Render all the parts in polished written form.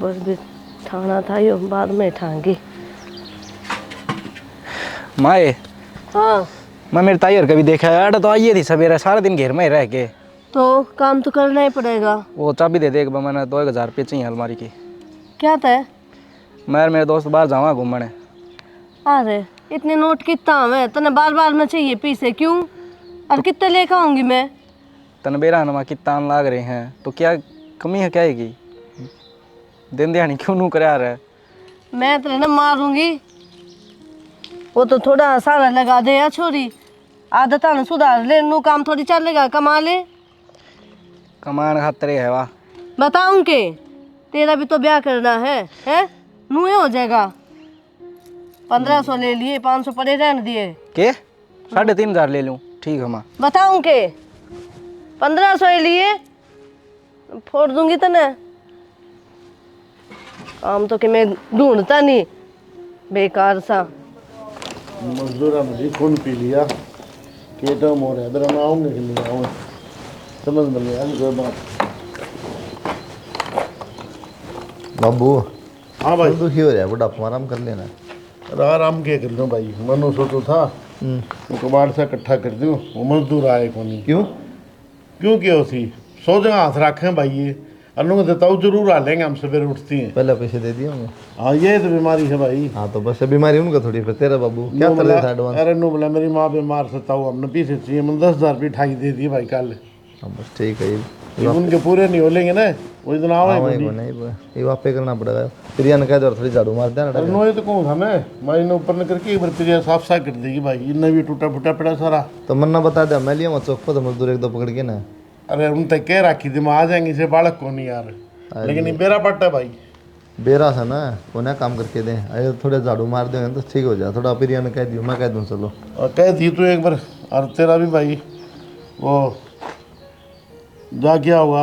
बस भी ठाना था यो, बाद में ठांगी। माए हाँ मैं मेरी ताई और कभी देखा है तो आई थी सवेरे सारा दिन घेर में ही रह के। तो काम तो करना ही पड़ेगा। वो चाबी दे दे एक बार, मैंने 2000 रुपये चाहिए अलमारी की। क्या था? मैं और मेरे दोस्त बाहर जावा घूमने। अरे इतने नोट कितना हमें तने बार बार में चाहिए पीसे क्यों? और कितने लेकर आऊंगी मैं? तन बेरा नमा कितना लाग रहे हैं तो क्या कमी है क्या की? दिन दिहाड़ी क्यों नू करा रहा है? मैं तेरे ना मारूंगी। वो तो थोड़ा सारा लगा दे या छोरी, आदत न सुधार ले, नू काम थोड़ी चलेगा, कमा ले। कमान खातर है वाह। बताऊं के तेरा भी तो ब्याह करना है? नू ही हो जाएगा। 1500 ले लिए, 500 पड़े रहने दिए। के 3500 ले लूँ? ठीक है माँ। बताऊं के 1500 ही लिए, फोड़ दूंगी तने। काम तो कि मैं ढूंढता नहीं, बेकार सा। मजदूरा मुझे खून पी लिया कि तो मोर है इधर मैं आऊँगा कि नहीं आऊँगा समझ में नहीं आई कोई बात। बाबू हाँ भाई। दुखी हो रहा है, बुढ़ापा आराम कर लेना। अरे आराम क्या कर लूँ भाई, मनो सोचो था वो कबाड़ से इकट्ठा कर दूँ, वो मजदूर आए को नहीं। क्यों क्यों क्या होती सौ जगह हाथ रखें भाई, ये अन्नू देता हूँ जरूर आ लेंगे, हम सवेरे उठती हैं। पहले पैसे दे दिए होंगे। हाँ ये तो बीमारी है भाई। हाँ तो बस बीमारी उनका थोड़ी, फिर तेरा बाबू क्या कर रहा था एडवांस? अरे नो बोला मेरी माँ बीमार था, हमने पीछे चाहिए, मैंने 10,000 रुपये ठाई दे दी भाई कल। हाँ बस ठीक है ये उनके पूरे नहीं हो लेंगे ना, वो इतना आवे नहीं ये वापे करना पड़ेगा। प्रिया ने कह दो थोड़ी झाड़ू मार देना। अरे नो ये तो कहूँ था मैं इन्हें ऊपर न करके एक बार प्रिया साफ साफ कर देगी भाई, इन्हें भी टूटा फूटा पड़ा सारा। तो मन्ना बता दे, मैं लिया चौक पर मजदूर एक दो पकड़ के ना। अरे उन तक कह रखी थी मैं आ जाएंगे, इसे बालक को नहीं यार, लेकिन ये बेरा पट्टा भाई। बेरा था ना वो ना काम करके दे, अरे थोड़े झाड़ू मार देंगे तो ठीक हो जाए। थोड़ा प्रिया ने कह दियो, मैं कह दूँ चलो। और कह दी तू एक बार, और तेरा भी भाई वो जा क्या हुआ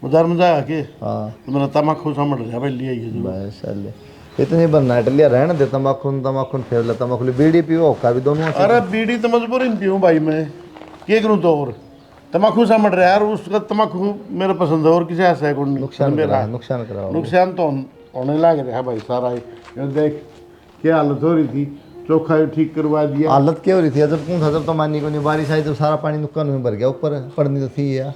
बाजार में जाया के? हाँ तो मेरा तम्बाकू समझ रहा भाई, लिया ये बस चले इतनी बनाट लिया रहने दे। तम्बाकू फिर ले तम्बाकू बीड़ी पियो का भी दोनों। अरे बीड़ी तो मजबूरी में पीऊँ भाई मैं, क्या करूँ तो। और तम्बाकू समझ रहा है यार, उसका तम्बाकू मेरा पसंद है और किसी ऐसा है नुकसान तो होने लग रहा है भाई सारा। ये देख क्या हालत हो रही थी, चोखा ठीक करवा दिया। हालत क्या हो रही थी जब कौन था, जब तो मानी को नहीं बारिश आई तो सारा पानी दुकान में भर गया, ऊपर पड़नी तो थी यार।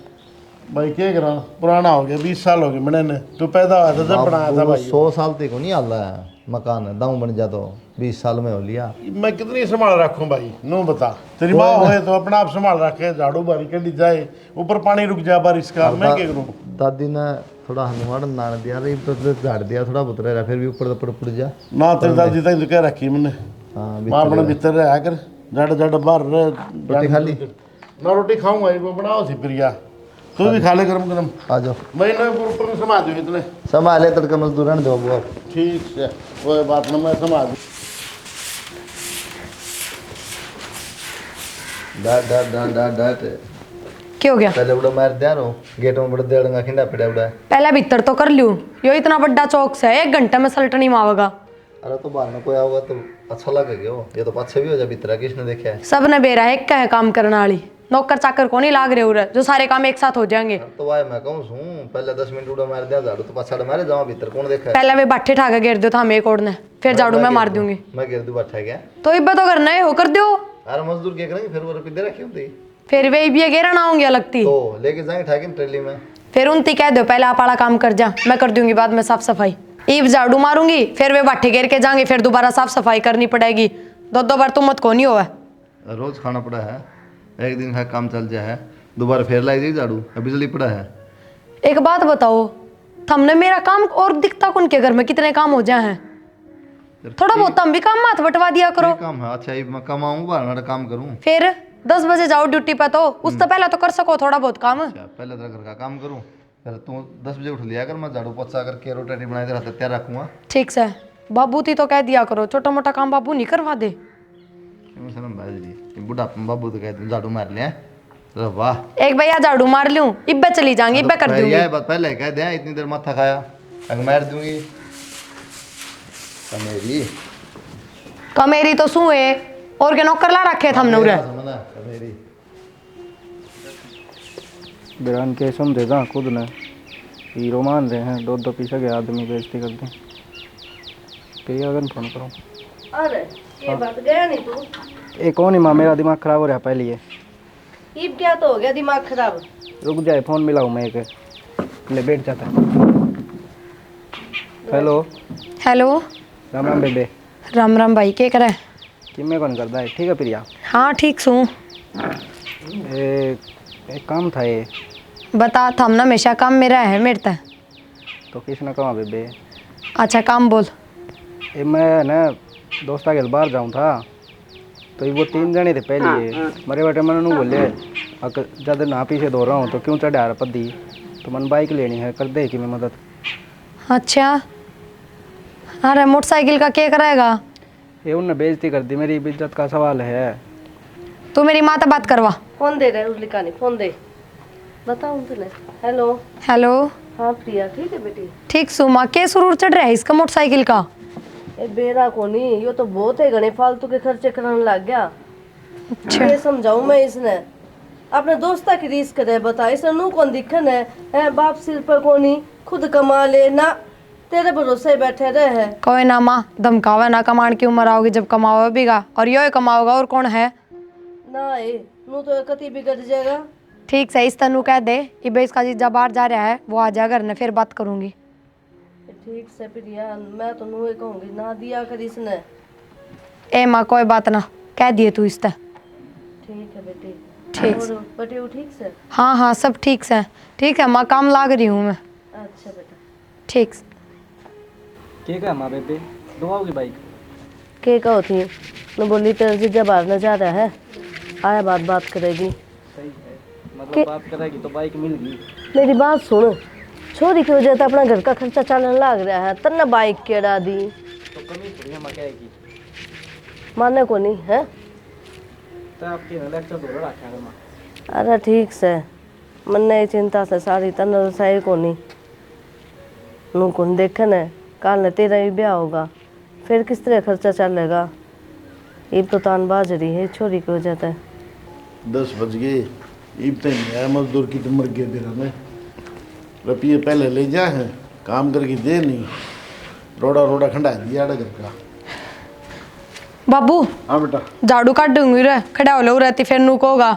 भाई क्या करा, पुराना हो गया, 20 साल हो गए मैंने, तू पैदा हुआ था जब बनाया था भाई। 100 साल तक को नहीं हाल रहा है मकान, दाऊ बन जा तो 20 साल में हो लिया। मैं कितनी संभाल रखूं भाई, नो बता। तेरी माँ हो तो अपना आप संभाल रखे, झाड़ू बारी कड़ी जाए, ऊपर पानी रुक जाए बारिश का, मैं क्या करूँ। दादी ने थोड़ा हनुमान नान दिया, झाड़ दिया थोड़ा बहुत रहा, फिर भी ऊपर पड़ जा ना। तेरी दादी तक तो कह रखी मैंने, माँ अपने भीतर रहा कर, जड़ जड़ बाहर रोटी खा ली ना। रोटी खाऊंगा वो बनाओ थी प्रिया, तू भी खा ले गरम गरम। आ जाओ मैं ऊपर में संभाल दूँ इतने संभाले तड़का मजदूर दो वो। ठीक है कोई बात ना, मैं संभाल दूँ। डाट क्या हो गया? पहले उड़ा मार दिया रो गेट में बड़ा देड़ंगा खिंडा पिड़ा उड़ा। पहले भीतर तो कर लियो, यो इतना बड़ा चौक से 1 घंटे में सल्टनी मावेगा। अरे तो बाहर में कोई आओगा तो अच्छा लगेगा, ये तो पाछे भी हो जा भीतर, किसने देखा है? सब ने बेरा है क्या है काम करने वाली, नौकर चाकर को नहीं लाग रहे उरे जो सारे काम एक साथ हो जाएंगे। तो भाई मैं कहूँ पहले 10 मिनट उड़ा मार दिया झाड़ू, तो पाछा मारे जाओ भीतर कौन देखा है? पहले वे बाठे ठाके गिर दो था एक और ने, फिर झाड़ू में मार दूंगी। मैं गिर दूँ बैठा क्या तो इब्बा तो करना है हो कर दो। अरे मजदूर क्या करेंगे फिर, वो रुपये रखी होती फिर वे भी गेरा ना होंगे लगती तो लेके जाएंगे ठाके ट्रेली में। फिर उनती कह दो पहले आप आला काम कर जा, मैं कर दूंगी बाद में साफ सफाई। ईब झाड़ू मारूंगी, फिर वे बाठे गिर के जाएंगे, फिर दोबारा साफ सफाई करनी पड़ेगी। 2 बार तुम मत को नहीं होगा। रोज खाना पड़ा है, एक दिन का काम चल जाए दोबारा फिर लाई दी झाड़ू, बिजली पड़ा है। एक बात बताओ, हमने मेरा काम और दिखता कौन के घर में कितने काम हो जाए हैं? थोड़ा बहुत तुम भी काम हाथ बटवा दिया करो। काम है अच्छा, मैं कमाऊँ बाहर काम करूँ, फिर 10 बजे जाओ ड्यूटी पे, तो उससे पहले तो कर सको थोड़ा बहुत काम। पहले तो घर का काम करूँ, फिर तू 10 बजे उठ लिया कर, मैं झाड़ू पोछा करके रोटी बनाई दे रहा तैयार रखूँगा। ठीक से बाबू थी तो कह दिया करो, छोटा मोटा काम बाबू नहीं करवा दे। बुढ़ापा बाबू तो कह दूँ झाड़ू मार लिया, वाह एक भैया झाड़ू मार लूं, इब्बे चली जाएंगी, इब्बे कर दूंगी। यह बात पहले कह दे, इतनी देर माथा खाया अगर मार दूंगी। कमेरी तो सू है और के नौकर ला रखे थे हमने उरे। बिरान के समझे जा खुद ने हीरो मान रहे हैं, 2-2 पीछे के आदमी बेइज्जती कर दें। फिर अगर फोन करूँ अरे ये बात गया नहीं तू। ये कौन ही माँ, मेरा दिमाग ख़राब हो रहा है पहले ये। ईब क्या तो हो गया दिमाग खराब? रुक जाए, फ़ोन मिलाऊँ मैं एक, ले बैठ जाता है। Hello hello. राम राम बेबे। राम राम भाई, क्या करे? कि मैं कौन करता है, ठीक है प्रिया? हाँ ठीक हूँ। एक काम था ये। बता, था ना हमेशा काम मेरा है मेरे तक। तो किसने कहा बेबे? अच्छा काम बोल। ये मैं ना दोस्ता के बाहर जाऊँ था, तो ये वो 3 जने थे पहले। मरे बेटे मैंने बोले अगर ज़्यादा ना पीछे दो रहा हूँ तो क्यों चढ़ा रहा पद्दी, तो मन बाइक लेनी है, कर दे कि मैं मदद। अच्छा, अरे मोटरसाइकिल का क्या कराएगा? ये उनने बेइज्जती कर दी, मेरी इज्जत का सवाल है। तू मेरी माँ से बात करवा। फोन दे रहे उस लिखा नहीं, फोन दे बताऊँ तुझे। हेलो। हेलो। हाँ प्रिया ठीक है बेटी? ठीक सु माँ, क्या सुरूर चढ़ रहा है इसका मोटरसाइकिल का? ए बेरा को नहीं, यो तो बहुत है घने फालतू के खर्चे करने लग गया। अच्छा। ये समझाऊं मैं इसने, अपने दोस्ता की रीस करे बता, इसने नू कौन दिखन है बाप सिर पर कोनी, खुद कमा ले ना, तेरे भरोसे बैठे रहे है। कोई ना माँ, धमकावा ना, कमाण की उम्र आओगी जब कमाओ बीगा, और यो ही कमाओगा और कौन है? ना ए नू तो कति बिगड़ जाएगा। ठीक से इस तनु कह दे कि भाई इसका जीजा बाहर जा रहा है, वो आ जा घर ने, फिर बात करूंगी। ठीक से प्रिया, मैं तो नू कहूंगी ना दिया कर इसने। ए माँ कोई बात ना, कह दिए तू इस तरह। ठीक है बेटी। ठीक। और बेटे ठीक से? हाँ हाँ सब ठीक से। ठीक है माँ, काम लाग रही हूँ मैं। अच्छा बेटा। ठीक। ठीक है माँ बेबे, दुआओगी बाइक? के कहो थी मैं बोली तेरे जीजा बाहर न जा रहा है, आया बात करेगी। सही है, मतलब बात करेगी तो बाइक मिल गई। मेरी बात सुन, छोरी की वजह से अपना घर का खर्चा चलने लग रहा है, तन्ने बाइक केड़ा दी तो कमी थोड़ी हम कहेगी, माने को नहीं है। तो आपकी लेक्चर दो रखा है माँ। अरे ठीक से, मन नहीं चिंता से सारी तन्ने सही को नहीं नू कौन देखन है, कल ने तेरा ही ब्याह होगा, फिर किस तरह खर्चा चलेगा। ईब तो तान बाज रही है छोरी की वजह से। 10 बज गए, ईब तो नहीं आया मजदूर की, तो मर गए बेरा में। रुपये पहले ले जा है, काम करके दे नहीं, रोड़ा खंडा दिया घर का। बाबू हाँ बेटा। झाड़ू काट दूंगी रे, खड़ा हो लो रहती फिर नू को होगा।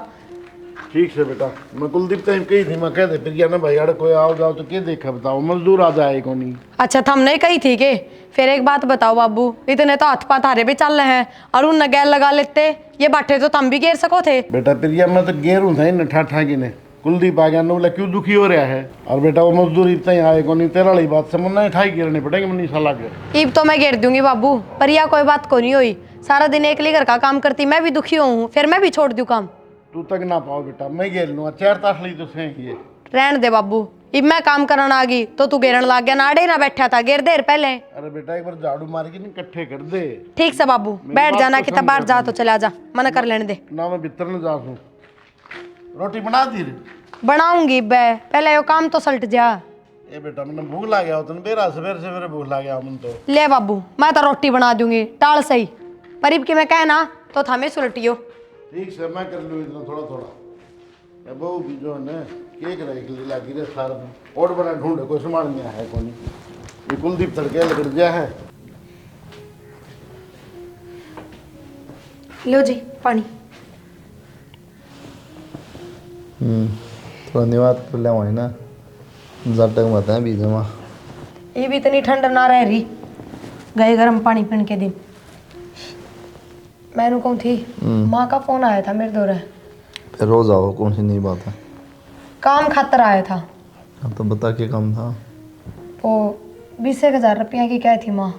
ठीक से बेटा, मैं कुलदीप टाइम कही थी, मैं कह दे फिर ना भाई अरे कोई आओ जाओ तो क्या देखा बताओ, मजदूर आ जाए को नहीं। अच्छा थम नहीं कही थी के? फिर एक बात बताओ बाबू, इतने तो हाथ पाथ हारे भी चल रहे हैं और उन गैर लगा लेते, ये बाटे तो तुम भी घेर सको थे। बेटा प्रिया मैं तो गेर हूँ था ठा की ने, कुलदीप आ गया ना बोला क्यों दुखी हो रहा है, और बेटा वो मजदूर इतना ही आए को नहीं, तेरा वाली बात समझना ठाई गिरने पड़ेंगे मनी साला के। ईब तो मैं घेर दूंगी बाबू, पर यह कोई बात को नहीं हुई, सारा दिन एक घर का काम करती मैं भी दुखी हूँ, फिर मैं भी छोड़ दूँ काम। तू तक ना पाओ बेटा, मैं घेर लूँगा, 4 तास ली तो सही ये। रहने दे बाबू, इब मैं काम करने आ गई तो तू घेरन लग गया, नाड़े ना बैठा था घेर देर पहले। अरे बेटा एक बार झाड़ू मार के नहीं इकट्ठे कर दे। ठीक से बाबू, बैठ जाना कि तब बाहर जा तो चला जा, मना कर लेने दे। ना मैं भीतर न जा सूं, रोटी बना दी रे। बनाऊंगी बे, पहले यो काम तो सल्ट जा। ए बेटा मैंने भूख ला गया हो तुम, बेरा सवेरे भूख ला गया मन तो। ले बाबू, मैं तो रोटी बना दूंगी, टाल सही, पर इब की मैं कहना तो थामे सुलटियो। ठीक से मैं कर लूँ इतना थोड़ा। मैं बहू भी जो है ना केक रख ले लगी रे सारा दिन, और बना ढूंढे कोई सामान नहीं है कोई नहीं। ये कुलदीप तड़के लग गया है। लो जी पानी। थोड़ा निवात कर ले ना, जाटक मत है बीच में। ये भी इतनी ठंड ना रह रही, गए गर्म पानी पीने के दिन। मैंने कहूँ थी माँ का फोन आया था मेरे दौरे। फिर रोज आओ, कौन सी नई बात है? काम खातर आया था। हाँ तो बता क्या काम था? वो 20,000 रुपया की क्या थी माँ?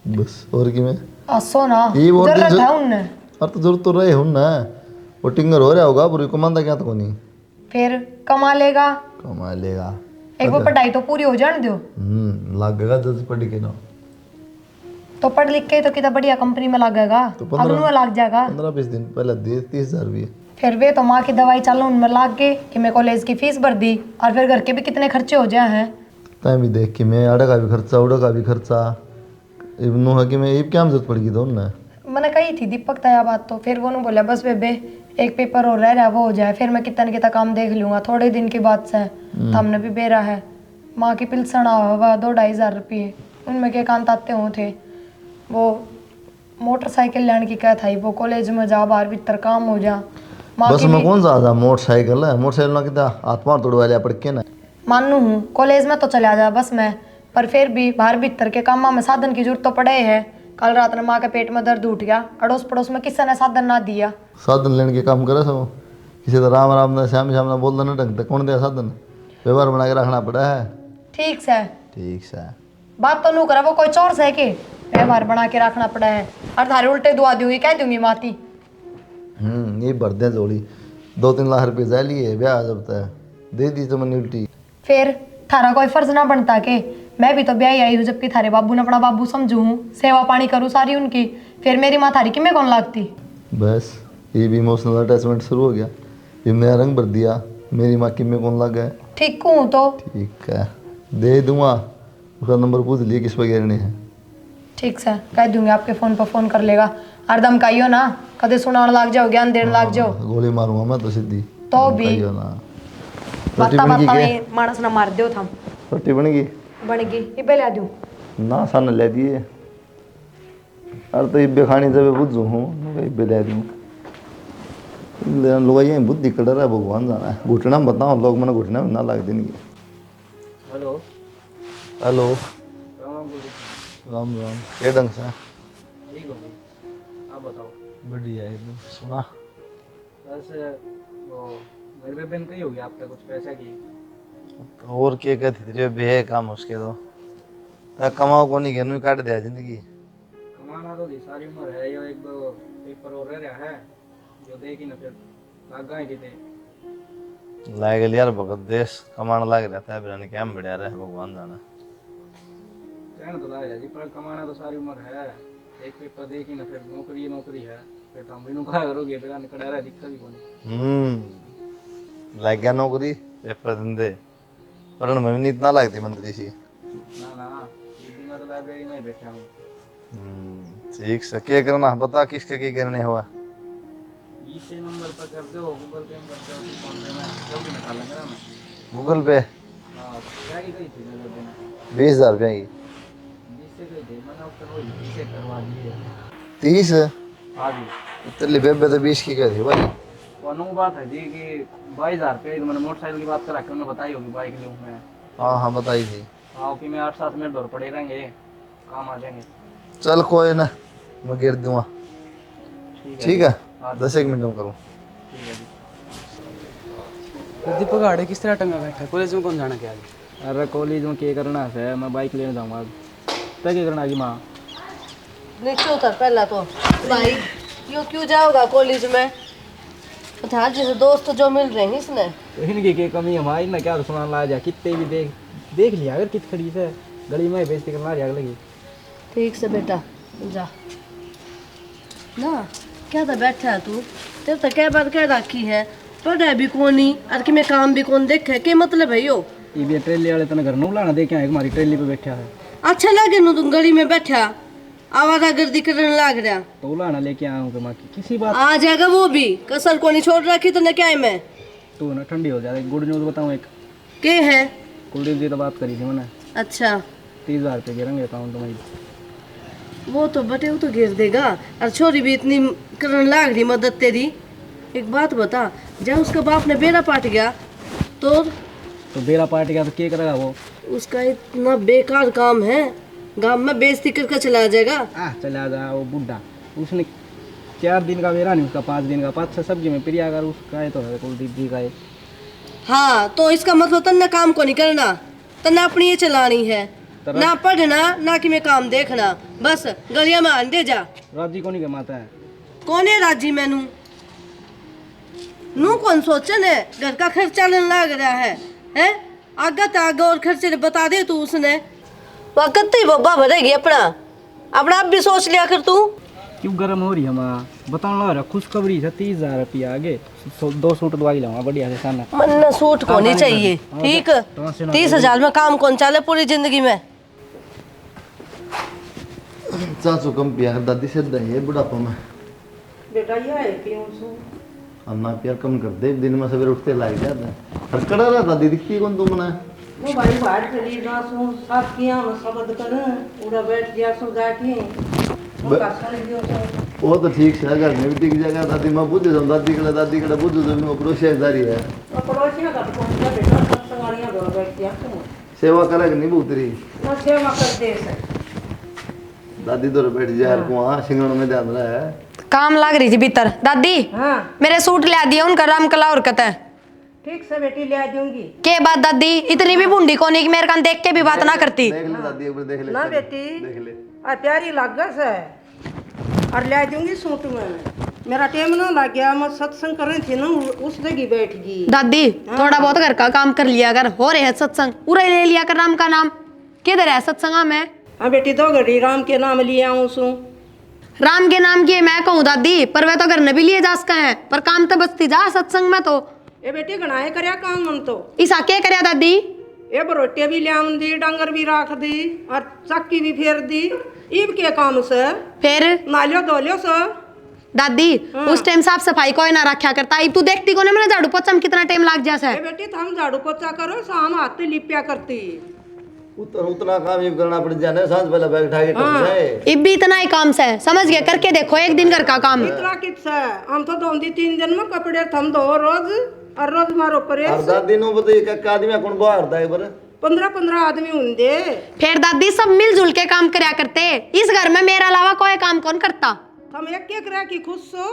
बस और की में आसो ना ये वो जरूरत है उनने। और तो जरूरत तो रहे हूँ ना, वो टिंगर हो रहा होगा पूरी कमांदा क्या तो नहीं। फिर कमा लेगा, कमा लेगा, एक वो पढ़ाई तो पूरी हो जाने दो। लगेगा जल्दी पढ़ के ना, तो पढ़ लिख के तो कितना बढ़िया कंपनी में लगेगा, तो अब उनमें लग जाएगा। 15-20 दिन पहले दे 30,000 भी। फिर वे तो माँ की दवाई चल उनमें लाग गए कि मैं कॉलेज की फीस भर दी, और फिर घर के भी कितने खर्चे हो जाए हैं। टाइम भी देख के मैं आड़ा का भी खर्चा उड़ा का भी खर्चा, इब्नो है कि मैं इब क्या जरूरत पड़ गई तो ना। मैंने कही थी दीपक तया बात, तो फिर वो बोला बस बेबे एक पेपर और रह रहा, वो हो जाए फिर मैं कितना न कितना काम देख लूंगा। थोड़े दिन की बात से हमने भी बेरा है। माँ की पिलसण हुआ 2-2.5 रुपये, उनमें के कांत आते हुए थे। वो मोटरसाइकिल लेने की क्या था, वो कॉलेज में जा बाहर भीतर काम हो जा। माँ बस की में भी कौन सा मोटरसाइकिल है, मोटरसाइकिल ना कितना हाथ मार तोड़वा लिया पड़ के ना। मानू हूँ कॉलेज में तो चला जा बस में, पर फिर भी बाहर भीतर के कामों में साधन की जरूरत तो पड़े है। कल रात में माँ के पेट में दर्द उठ गया, अड़ोस पड़ोस में किसी ने साधन ना दिया। साधन लेने के काम करे सब, किसी तो राम राम ना श्याम श्याम ना बोल देना ढंग कौन दे साधन, व्यवहार बना के रखना पड़ा है। ठीक से ठीक से बात तो नू करा, वो कोई चोर से के व्यवहार बना के रखना पड़ा है। और थारे उल्टे दुआ दूंगी, कह दूंगी माती। ये भर दे जोड़ी 2-3 लाख रुपये जा लिए ब्याह जब तक दे दी तो मैंने उल्टी। फिर थारा कोई फर्ज ना बनता के मैं भी तो ब्याह आई हूँ, जबकि थारे बाबू ने अपना बाबू समझू हूँ, सेवा पानी करूँ सारी उनकी। फिर मेरी माँ थारी किमें कौन लगती। बस ये भी इमोशनल अटैचमेंट शुरू हो गया, ये नया रंग भर दिया, मेरी माँ की में कौन लग गया। ठीक हूँ तो ठीक है दे दूंगा, उसका नंबर पूछ लिए किस वगैरह ने है। ठीक से कह दूंगी, आपके फोन पर फोन कर लेगा। हरदम कहियो ना कदे सुनाने लाग जाओ, ज्ञान देने लाग जाओ गोली मारूंगा मैं तो सीधी तो भी कहियो ना। रोटी बाता बन गई बाता क्या? में मानस ना मार दो थम। रोटी बन गई बन गई इबे ला दूं ना, सन ले दिए। अरे तो इब्बे खानी जब बुझू हूँ इब्बे ले दूँ। लोग ये बुद्धि कड़र है, भगवान जाना है। घुटना में बताओ लोग, मैंने घुटना में ना लग देंगे। हेलो हेलो राम राम राम, ये ढंग से ठीक हो आप बताओ। बढ़िया एकदम। सुना वैसे वो मेरे पे बहन कही होगी आप तक कुछ पैसा की। तो और क्या कहती थी बे काम उसके तो कमाओ को नहीं घर काट दिया जिंदगी। कमाना तो दी सारी उम्र है, ये एक दो पेपर और रह रहा है जो देगी ना फिर लाग गए कितने लाग गया यार भगत देश कमाना लाग रहता है, बिना क्या बढ़िया रहे भगवान जाना। कहना तो लाग जी, पर कमाना तो सारी उम्र है। एक पेपर देगी ना फिर नौकरी नौकरी है, फिर तो हम भी क्या करोगे, फिर निकल रहा दिक्कत भी कोनी। लग गया नौकरी पेपर धंधे पढ़ने में भी नहीं इतना लगती मंत्री सी। ना ना ये मैं तो लाइब्रेरी में ही बैठा हूँ। ठीक से क्या करना बता, किसके क्या करने हुआ। इसे नंबर पर कर दो, गूगल पे में कर दो, फोन पे में जो भी निकाल लेंगे ना मैं। गूगल पे हाँ क्या की गई थी मेरे दिन 20,000 रुपया की। जिससे गई थी मैंने उसका वो इसे करवा दिए। 30 हाँ जी तेरे बेबे तो 20 की कह थी भाई। कौन बात है जी कि 22,000 रुपये मैंने मोटरसाइकिल की बात करा के उन्होंने बताई होगी बाइक लूँ मैं। हाँ हाँ बताई थी। हाँ कि मैं 8-7 मिनट दौड़ पड़े रहेंगे, काम आ जाएंगे। चल कोई ना मैं गिर दूंगा। ठीक है हाँ 10 मिनट में करूँ। ठीक है जी। तो दीपक आड़े किस तरह टंगा बैठा है, कॉलेज में कौन जाना क्या है। अरे कॉलेज में क्या करना है, मैं बाइक लेने जाऊँगा। तय क्या करना है माँ। नीचे उतर पहला तो भाई, यो क्यों जाओगा कॉलेज में। था जैसे दोस्त जो मिल रहे हैं इसने। तो इनकी क्या कमी है हमारी ना, क्या सुना ला जा कितने भी देख लिया अगर कित खड़ी से गली में बेइज्जती करना रही लगी। ठीक से बेटा जा ना, क्या था बैठा है तू, तेरे तो क्या बात कह रखी है, पढ़ा भी कोनी और कि मैं काम भी कौन देखे, क्या मतलब है यो। ये भी ट्रेली वाले तने घर न बुलाना देखे आए, हमारी ट्रेली पे बैठा है। अच्छा लगे नु तुम गली में बैठा आवारा गर्दी करने लग रहा, तो बुलाना लेके आया हूँ माँ की किसी बात। आ जाएगा वो भी, कसर को नहीं छोड़ रखी तो न क्या है मैं। तू ना ठंडी हो जाए, गुड न्यूज़ बताऊँ एक। के है। कुलदीप जी तो बात करी थी मैंने, अच्छा 30,000 रुपये गिरेंगे अकाउंट में। वो तो बटे वो तो गिर देगा, और छोरी भी इतनी करने लग रही मदद तेरी। एक बात बता, जब उसका बाप ने बेड़ा पाट गया तो बेड़ा पाट गया तो क्या करेगा वो। उसका इतना बेकार काम है, गांव में बेइज्जती करके चला जाएगा। चला जा वो बुढ़ा, उसने 4 दिन का बेरा नहीं उसका, 5 दिन का 5-6 सब्जी में प्रिया अगर उसका है तो है कुलदीप जी का है। हाँ तो इसका मतलब तन्ने काम को नहीं करना, तन्ने अपनी ये चलानी है, ना पढ़ना ना कि मैं काम देखना, बस गलिया में आंदे जा। राजी को नहीं कमाता है। कौन है राजी मैनू नू कौन सोचन है, घर का खर्चा लेने लग रहा है आगे तो आगे और खर्चे बता दे तू उसने, वक्त ही बब्बा भरेगी अपना अपना आप भी सोच लिया कर तू। क्यों गर्म हो रही है माँ, बताना लग रहा खुशखबरी है 30,000 रुपया आगे 2 सूट दवाई लाऊंगा बढ़िया से सामने। मन सूट को नहीं चाहिए ठीक, 30,000 में काम कौन चले पूरी जिंदगी में। चाचू कम पिया दादी से दही है बुढ़ापा में। बेटा ये है कि अन्ना प्यार कम कर दे, दिन में सवेरे उठते लाग जाते हैं। और कड़ा रहा दादी दिखती कौन तुमने? वो भाई बाहर चली ना सुन साफ किया मैं शब्द कर पूरा बैठ गया सो जाके उनका सर दियो सर वो तो ठीक है, घर में भी टिक जाएगा। दादी माँ बुझ जाऊँ, दादी कड़ा बुझ जाऊँ, पड़ोसियादारी है। और पड़ोसियों का तो कौन सा बेटा सत्संगालियां घर बैठ गया तुम सेवा करेगा नहीं बहुतरी ना सेवा कर दे से दादी तो बैठ जाए यार को, हाँ सिंगण में ध्यान रहा है। काम लग रही थी भीतर। दादी हाँ मेरे सूट ला दिया उनका राम कला और कत है ठीक से बेटी ले आ दूंगी के बात दादी इतनी भी बूंदी को नहीं कि मेरे कान देख के भी बात ना करती। देख ले दादी, एक बार देख ले। ना बेटी देख ले। आ प्यारी लागस है और ले दूंगी सूट में मेरा टाइम ना लग गया मैं सत्संग कर रही थी ना उस जगह बैठ गई। दादी थोड़ा बहुत घर का काम कर लिया कर, हो रहे है सत्संग पूरा ले लिया कर राम का नाम। किधर है सत्संग में? हाँ बेटी 2 घड़ी राम के नाम लिए आऊँ सू राम के नाम की मैं कहूँ दादी, पर वे तो घर में भी लिए जा सका है, पर काम तो बचती जा सत्संग में। तो ये बेटी गणाए करया काम मन तो इसा क्या करया दादी? ये बरोटिया भी ले आऊं दी डंगर भी राख दी और चक्की भी फेर दी इब के काम से फिर नालियो धोलियो से दादी उस टाइम साफ सफाई कोई ना रखा करता, अब तू देखती को मेरा झाड़ू पोछा में कितना टाइम लग जाता ये है। बेटी हम झाड़ू पोछा करो शाम हाथ लिपिया करती उतना काम ये करना पड़ जाए, सांस पहले बैग उठा के टप जाए। अब भी इतना ही काम से समझ गए, करके देखो एक दिन घर का काम। इतना किस्सा हम तो धोंदी 3 दिन में कपड़े थम धो रोज और रोज मारो और प्रेस दादी नो बताइए एक आदमी कौन बाहर था एक बार 15 आदमी होंगे फिर दादी सब मिलजुल के काम करया करते, इस घर में मेरे अलावा कोई काम कौन करता? हम एक के करा की खुश सो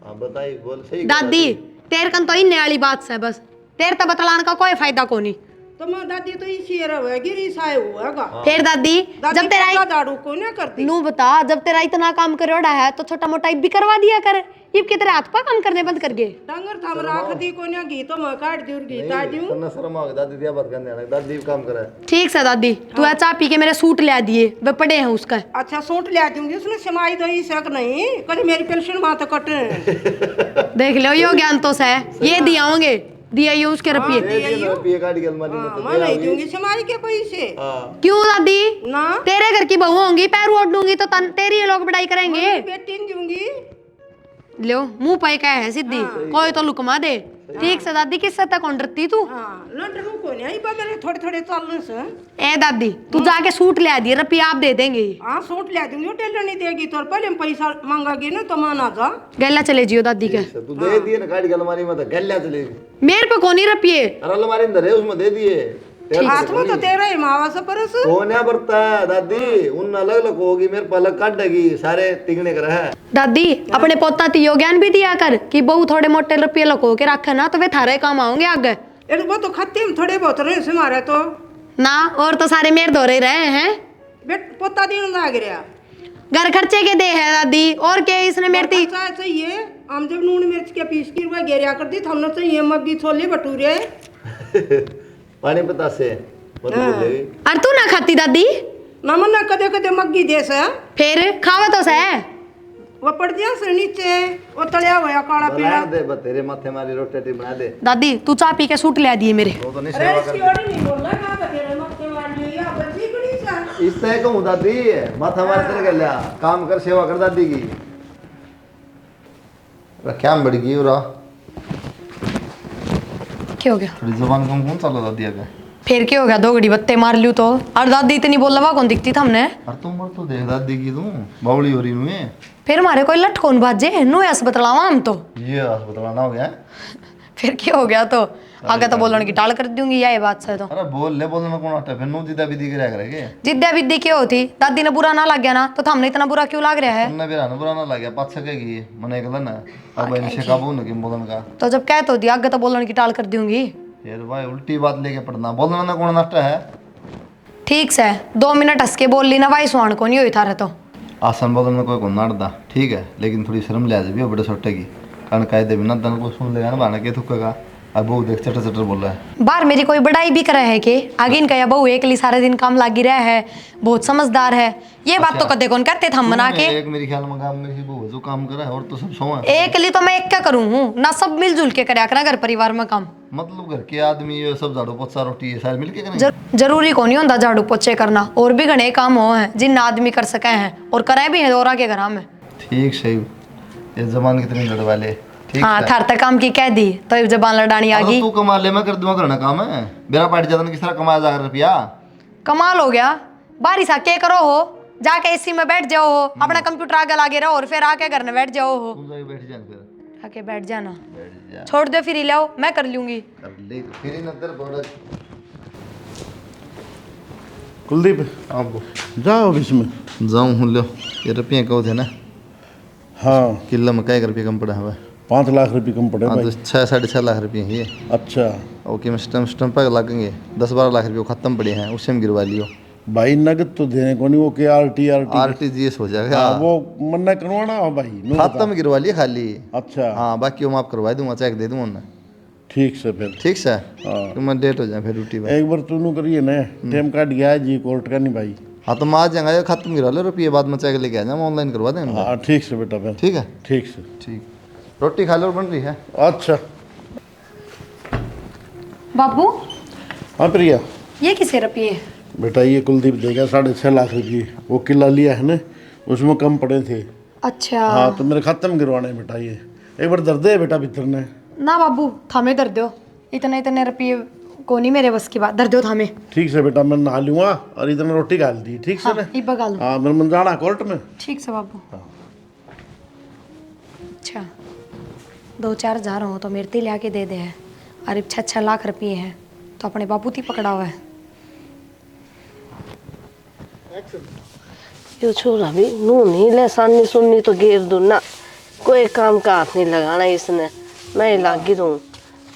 हाँ बताइए बोल सही दादी तेरे कन तो इन्ने वाली बात से बस, तेरे तो बतलाने का कोई फायदा को नहीं। तो मैं दादी तो इसी रहेगी रिसाए हुआ फिर दादी जब तेरा झाड़ू को ना करती नू बता, जब तेरा इतना काम करोड़ा है तो छोटा मोटा भी करवा दिया कर, इब के तेरे हाथ पर काम करने बंद कर गए। डंगर थम राख दी को ना घी तो मैं काट दूर घी ता दूं करना शर्म आ गई दादी दिया बात करने आना, दादी भी काम करे। ठीक से दादी तू चाह पी के मेरे सूट ले दिए वे पड़े हैं उसका। अच्छा सूट ले दूंगी उसने समाई दो सक नहीं कभी मेरी पेंशन वहां तो कट देख लो यो ज्ञान तो से ये दिया होंगे, दिया ये उसके रुपये। रुपये काट के अलमारी में तो मैं नहीं दूंगी समाई के पैसे क्यों दादी? ना तेरे घर की बहू होंगी, पैर वोट दूंगी तो तेरी ये लोग बढ़ाई करेंगे। बेटी नहीं दूंगी लो मुंह पे क्या है सीधी, कोई तो लुकमा दे। ठीक से दादी किससे तक डरती तू? हाँ लंडन को नहीं बगैर थोड़े थोड़े चलने से ए दादी तू जाके सूट ले दिए, रुपये आप दे देंगे। हाँ सूट ले दूंगी वो टेलर नहीं देगी तो पहले हम पैसा मांगेगी ना तो माना जा गैला चले जियो दादी के। तू दे दिए ना काट के अलमारी में तो गल्ला चलेगी। मेरे पे कौन ही रुपये? अरे अलमारी अंदर है उसमें दे दिए। हाथ में तो तेरा ही मावा से परस कौन है बरता दादी उन अलग अलग होगी, मेरे पर अलग काट देगी, सारे तिगने कर है। दादी अपने पोता तियो ज्ञान भी दिया कर कि बहु थोड़े मोटे रुपये लको के रखे ना तो वे थारे काम आओगे आगे। वो तो खाते में थोड़े बहुत रहे से मारे तो ना और तो सारे मेरे दौरे रहे हैं। बेट पोता दिन लाग रहा घर खर्चे के दे है दादी और क्या इसने मेरी चाहिए हम जब नून मिर्च के पीस की रुपया गेरिया कर दी तो हमने चाहिए मग्गी छोले भटूरे पानी पता से और तू ना खाती दादी? ना मन कदे कदे मग्गी दे से फिर खावा तो से वो पड़ दिया से नीचे वो तलिया हुआ काला पीला दे तेरे माथे मारी रोटी बना दे। दादी तू चाय पी के सूट ले दिए मेरे। वो तो नहीं अरे सेवा इसकी कर ओर नहीं बोलना का तेरे मक्के मार लिया बच्ची कड़ी सा इससे कहूँ दादी माथा मार तेरे गल्या काम कर सेवा कर दादी की क्या बढ़ गई और क्या हो गया? थोड़ी जबान कौन चलो दादी आगे फिर क्या हो गया? 2 घड़ी बत्ते मार लियो तो और दादी इतनी बोलवा कौन दिखती था हमने? अरे तुम मर तो देख दादी की तू बावली हो रही नुए फिर हमारे कोई लट कौन बाजे नु ऐसा बतलावा हम तो ये अस्पताल ना हो गया। फिर क्या हो गया? तो आगे तो बोलने की टाल कर दूंगी ये बात से तो। अरे बोल ले बोलना कौन हटा फिर नो जिदा विधि करे करेगे जिद्दा विद्या क्या होती? दादी ने बुरा ना लग गया ना तो हमने इतना बुरा क्यों लग रहा है? तुमने भी रहना बुरा ना लग गया पाँच सकेगी मने एक ना अब इनसे काबू न कि बोलन का तो जब कह तो दिया आगे तो बोलने की टाल कर दूंगी। यार भाई उल्टी बात लेके पढ़ना बोलना ना कौन नष्ट है। ठीक से 2 मिनट हंस के बोल ली ना भाई सुहान को नहीं हुई थारे तो। आसन बदल में कोई को नाड़दा ठीक है लेकिन थोड़ी शर्म ले जाए बड़े छोटे की कारण कायदे बिना दन को सुन लेगा ना बाना के थुकेगा। अब वो देख चटर चटर बोल रहा है बाहर मेरी कोई बड़ाई भी करे है कि आगे इनका या बहू एक ली सारे दिन काम लागी रहा है, बहुत समझदार है। ये बात तो कदे कौन कहते हम मना के एक मेरे ख्याल में काम में ही वो जो काम करा है और तो सब सोआ एक ली तो मैं एक क्या करूँ हूँ ना, सब मिलजुल के करया करा घर परिवार में काम। मतलब घर के आदमी ये सब झाड़ू पोछा रोटी ये सारे मिलके करेंगे। जरूरी को नहीं होता झाड़ू पोछे करना, और भी घने काम हो हैं जिन आदमी कर सके हैं और करे भी हैं दौरा के घर में। ठीक सही ये जमान कितने लड़ वाले ठीक हाँ है। थार तक काम की कह दी तो ये जबान लड़ानी आ अब गई। तू कमा ले, मैं कर दूंगा करना काम है। मेरा पार्टी ज्यादा किस तरह कमाया 1000 रुपया। कमाल हो गया। बारिश आके करो हो, जाके एसी में बैठ जाओ हो, अपना कंप्यूटर आगे लागे रहो और फिर आके घर में बैठ जाओ हो। तुम जाके बैठ जान फिर। आके बैठ जाना, बैठ जा। छोड़ दो फिर ही लाओ, मैं कर लूंगी। कर ले फिर इन अंदर बड़ा। कुलदीप अब जाओ ऑफिस में। जाऊं हूं लो, ये रुपये कहो थे ना, हाँ किला में क्या रुपये कम पड़ा है। 5 लाख रुपये कम पड़े हाँ भाई। तो 6-6.5 लाख रुपये ही है। अच्छा ओके मैं स्टम्प पर लगेंगे 10-12 लाख रुपये खत्म पड़े हैं, उससे हम गिरवा लियो। भाई नगद तो देने को नहीं, वो के आरटी आरटीजीएस हो जाएगा। हाँ वो मन्ना करवाना हो भाई नो बता। खत्म गिरवा लिए खाली। अच्छा हाँ बाकी वो माफ करवा दूंगा, चेक दे दूंगा ना। ठीक से फिर। ठीक से हाँ तो मैं डेट हो जाए फिर ड्यूटी पे। एक बार तू करिए ना, टाइम काट गया है जी कोर्ट का नहीं भाई। हाँ तो मैं आ जाएगा, ये खत्म गिरा लो रुपये, बाद में चेक लेके आ जाऊँ, ऑनलाइन करवा दें। हाँ ठीक से बेटा फिर। ठीक है ठीक से। ठीक। रोटी खा लो, बन रही है। अच्छा बाबू हाँ प्रिया ये किसे रुपये? बेटा ये कुलदीप देगा 6.5 लाख रुपये, वो किला लिया है ना, उसमें कम पड़े थे। अच्छा हाँ तो मेरे खत्म गिरवाने हैं बेटा, ये एक बार दर्द है बेटा भीतर ने। ना बाबू थामे दर दो, इतने इतने रुपये को नहीं मेरे बस की बात, दर दो थामे। ठीक से बेटा मैं नहा लूंगा और इतना रोटी खा दी। ठीक से हाँ ना। ये बगा लो। हाँ मेरे मन जाना कोर्ट में। ठीक से बाबू। अच्छा 2-4 हज़ार हो तो मेरे ती लिया के दे दे है, और 6-6 लाख रुपये हैं तो अपने बाबू ती पकड़ा हुआ है। यो छोरा भी नू नहीं ले सानी सुननी तो घेर दूँ ना, कोई काम का हाथ नहीं लगाना इसने, मैं ही लागी रहूँ।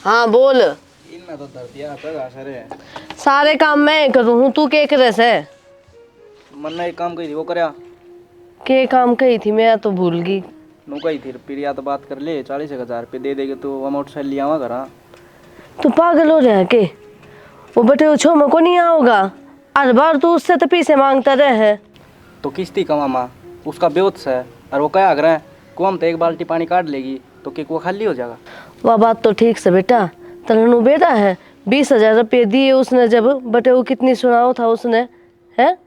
हाँ बोल। इनना तो दर्दिया आता सारे सारे काम मैं करूँ हूँ, तू के करे से? मन ने एक काम कही थी वो करया। के काम कही थी मैं तो भूल गई। नु कही थी प्रिया तो बात कर ले 40,000 रुपये दे देगे तो वो मोटरसाइकिल लिया हुआ घर। तू पागल हो रहा है के? वो बटे उछो में को नहीं आओगा, हर बार तू उससे तो पैसे मांगता रहे। तो किस्ती कमा माँ उसका बेउत है, और वो क्या आग्रह को हम तो एक बाल्टी पानी काट लेगी तो केक वो खाली हो जाएगा। वह बात तो ठीक से बेटा, तनु बेटा है 20,000 रुपये दिए उसने, जब बटे वो कितनी सुनाओ था उसने है।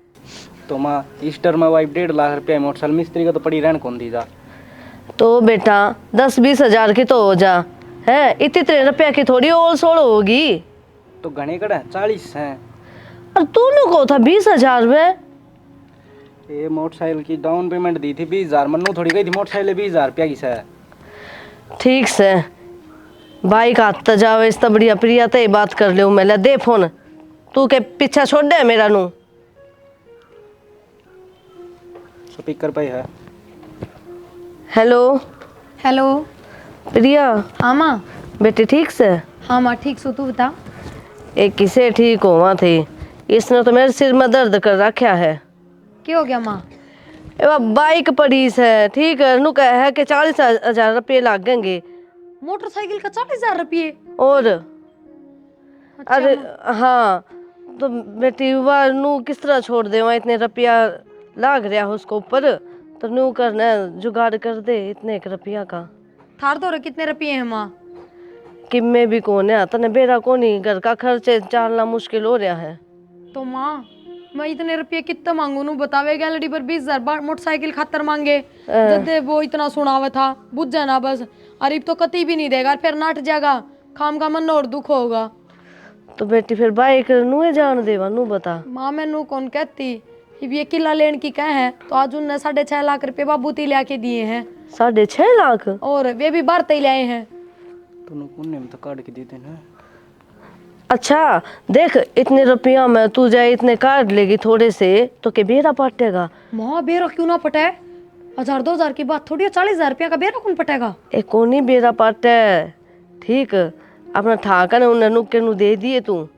तो माँ ईस्टर में वाइफ 1.5 लाख रुपया मोटरसाइकिल मिस्त्री का तो पड़ी रहन कौन दी जा। तो बेटा 10-20 हज़ार की तो हो जा है, इतने रुपया की थोड़ी ओल सोल होगी। तो घने कड़ा 40 हैं। और तूने को था 20,000 में। ये मोटरसाइकिल की डाउन पेमेंट दी थी 20,000, मन्नू थोड़ी गई थी मोटरसाइकिल 20,000 रुपया की है। ठीक से बाइक हाथ जाओ इस बढ़िया प्रिया ते बात कर ले मैं दे फोन, तू के पीछा छोड़ दे मेरा नू। स्पीकर पे है। हेलो हेलो प्रिया। हाँ माँ। बेटी ठीक से? हाँ माँ ठीक सो, तू बता। एक किसे ठीक हुआ थी, इसने तो मेरे सिर में दर्द कर रखा है। क्या हो गया माँ? ए बाइक पड़ी है, ठीक है नू कह है कि 40,000 रुपये लागेंगे। मोटरसाइकिल का 40,000 रुपये? और अच्छा अरे माँ। हाँ तो बेटी वह नू किस तरह छोड़ दे, वहाँ इतने रुपया लाग रहा है उसको ऊपर, तो नू करना जुगाड़ कर दे इतने एक रुपया का। थार तो कितने रुपये हैं माँ? किम्मे भी कौन है, तने बेरा कौन ही, घर का खर्चे चालना मुश्किल हो रहा है। तो माँ मैं इतने रुपये कितना मांगू नू बतावे, गैलरी पर 20,000 मोटरसाइकिल खातर मांगे, जब वो इतना सुनावा था बुझ जाना बस, अरे तो कती भी नहीं देगा, फिर नाट जाएगा, खाम का मन और दुख होगा। तो बेटी फिर बाइक नू जान देवा, नू बता। माँ मैं नू कौन कहती, ये किला लेन की कह है तो आज उनने 6.5 लाख रुपये बाबू ती लिया के दिए हैं। 6.5 लाख? और वे भी बाहर तय लाए हैं। तो पुण्य में तो काट के देते ना। अच्छा देख इतने रुपया में तू जाए इतने काट लेगी थोड़े से तो के बेरा पटेगा। माँ बेरा क्यों ना पटे, 1,000-2,000 की बात थोड़ी है, 40,000 रुपया का बेरा कौन पटेगा? एक कोनी बेरा पाटे, ठीक अपना ठाका ने उन्हें नुक्के नु दे दिए तू। और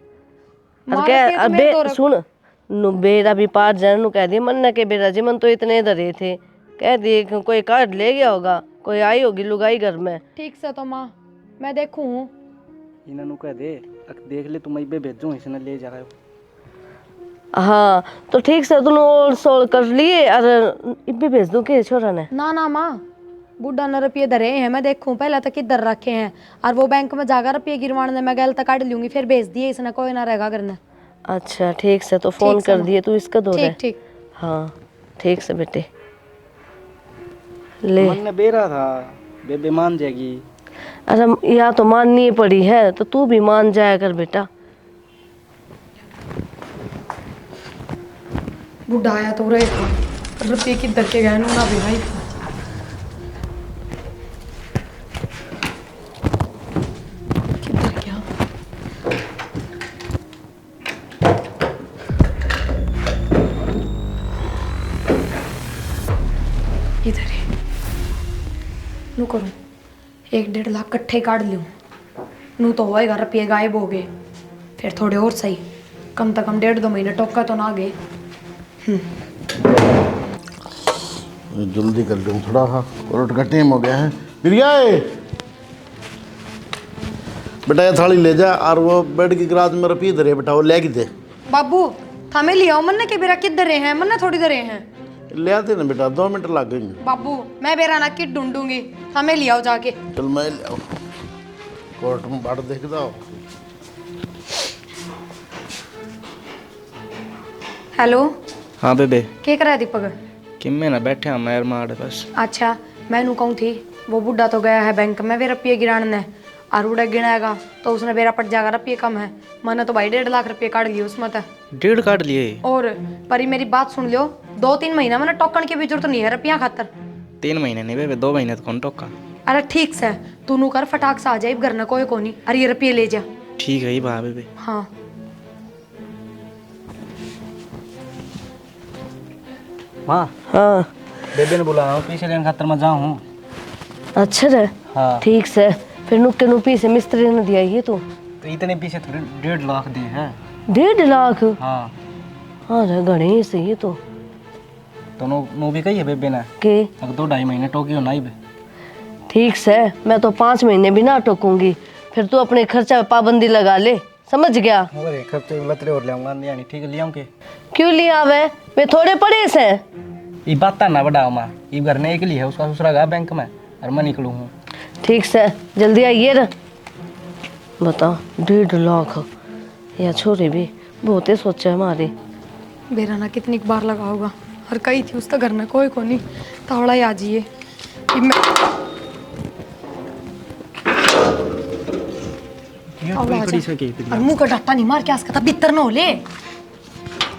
माँ क्या रखे तो अबे मैं तो सुन नु बेरा भी पाट जाने नु कह दिए मन के बेरा जी मन तो इतने धरे थे, कह दिए कि कोई काट ले गया होगा, कोई आई होगी लुगाई घर में। ठीक से तो माँ मैं देखूँ हूँ। इन्होंने कह दे देख ले तुम इबे भेजो इसने ले जा रहा है। हाँ तो ठीक से तूने ओल सोल कर लिए और इब्बे भेज दूं के छोरा ने? ना माँ बुढ़ा ने रुपये धरे हैं, मैं देखूँ पहले तो किधर रखे हैं, और वो बैंक में जाकर रुपये गिरवाने मैं गल तक काट लूंगी, फिर भेज दिए इसने, कोई ना रहेगा करने। अच्छा ठीक से तो फोन ठीक से कर माँ। दिए तू इसका दो ठीक ठीक। हाँ ठीक से बेटे ले। मन ने बेरा था बेबे मान जाएगी, अरे या तो माननी पड़ी है तो तू भी मान जाया कर बेटा। बुढ़ा आया तो रहे था, रुपये किधर के गए ना भी भाई। किधर गया? इधर है। नू करूं 1-1.5 लाख कट्ठे काट लूं, नू तो होएगा रुपये गायब हो गए। फिर थोड़े और सही, कम से कम 1.5-2 महीने टोका तो ना गए। जल्दी कर लूँ थोड़ा सा, कोर्ट का टाइम हो गया है। प्रिया बेटा ये थाली ले जा, और वो बेड की गिलास में रुपये दे बेटा, वो ले के दे। बाबू थामे लिया मन के बेरा किधर रहे हैं, मन थोड़ी दरे हैं। ले आते ना बेटा, 2 मिनट लग गएंगे। बाबू मैं बेरा ना किट ढूंढूंगी, हमें लियाओ जाके। चल मैं ले आऊँ, कोर्ट में बाट देख दो। हेलो हाँ बेबे, क्या करा है दीपक? कि मैं ना बैठे हम मैर मार बस। अच्छा मैं नू कहूँ थी, वो बुढ़ा तो गया है बैंक में वे रुपये गिराने, और उड़ा गिनाएगा तो उसने बेरा पट जाएगा, रुपये कम है। मैंने तो भाई 1.5 लाख रुपये काट लिए उसमें तो। 1.5 काट लिए? और पर मेरी बात सुन लियो, 2-3 महीना मैंने टोकन की भी जरूरत नहीं है रुपया खातर। 3 महीने नहीं बेबे, 2 महीने तो कौन टोका। अरे ठीक से तू नू कर, फटाक से आ जाए घर ना कोई कोनी, अरे ये रुपये ले जा। ठीक है ही बा बेबे। हाँ माँ हाँ बेबे ने बुलाया हूँ, पैसे लेने खातर मैं जाऊँ। अच्छा रे, हाँ ठीक से। फिर नुक्के नुपी से मिस्त्री ने दिया ये तो तो इतने पीछे थोड़े 1.5 लाख दिए हैं। 1.5 लाख? हाँ हाँ रे गणेश से ये तो नो भी कही है बेबे ने, के अगर 2-2.5 महीने टोकी हो ना ही बे। ठीक से, मैं तो 5 महीने भी ना टोकूंगी। फिर तू अपने खर्चा पे पाबंदी लगा ले, समझ गया? अरे खर्चे लतरे और ले आऊँगा नहीं, ठीक है ले आऊँ के। क्यों लिया आवे, वे थोड़े पड़े से। ये बात ना बड़ा माँ, ये घर ने एक ली है, उसका दूसरा गया बैंक में और मैं निकलूँ हूँ। ठीक से जल्दी आइए रे। बताओ 1.5 लाख, या छोरे भी बहुत ही सोचे हमारी। बेरा ना कितनी बार लगा होगा, और कही थी उसका घर में कोई को नहीं, तावड़ा ही आ जाइए। और मुंह का डाटा नहीं मार के आस का बितर न हो ले,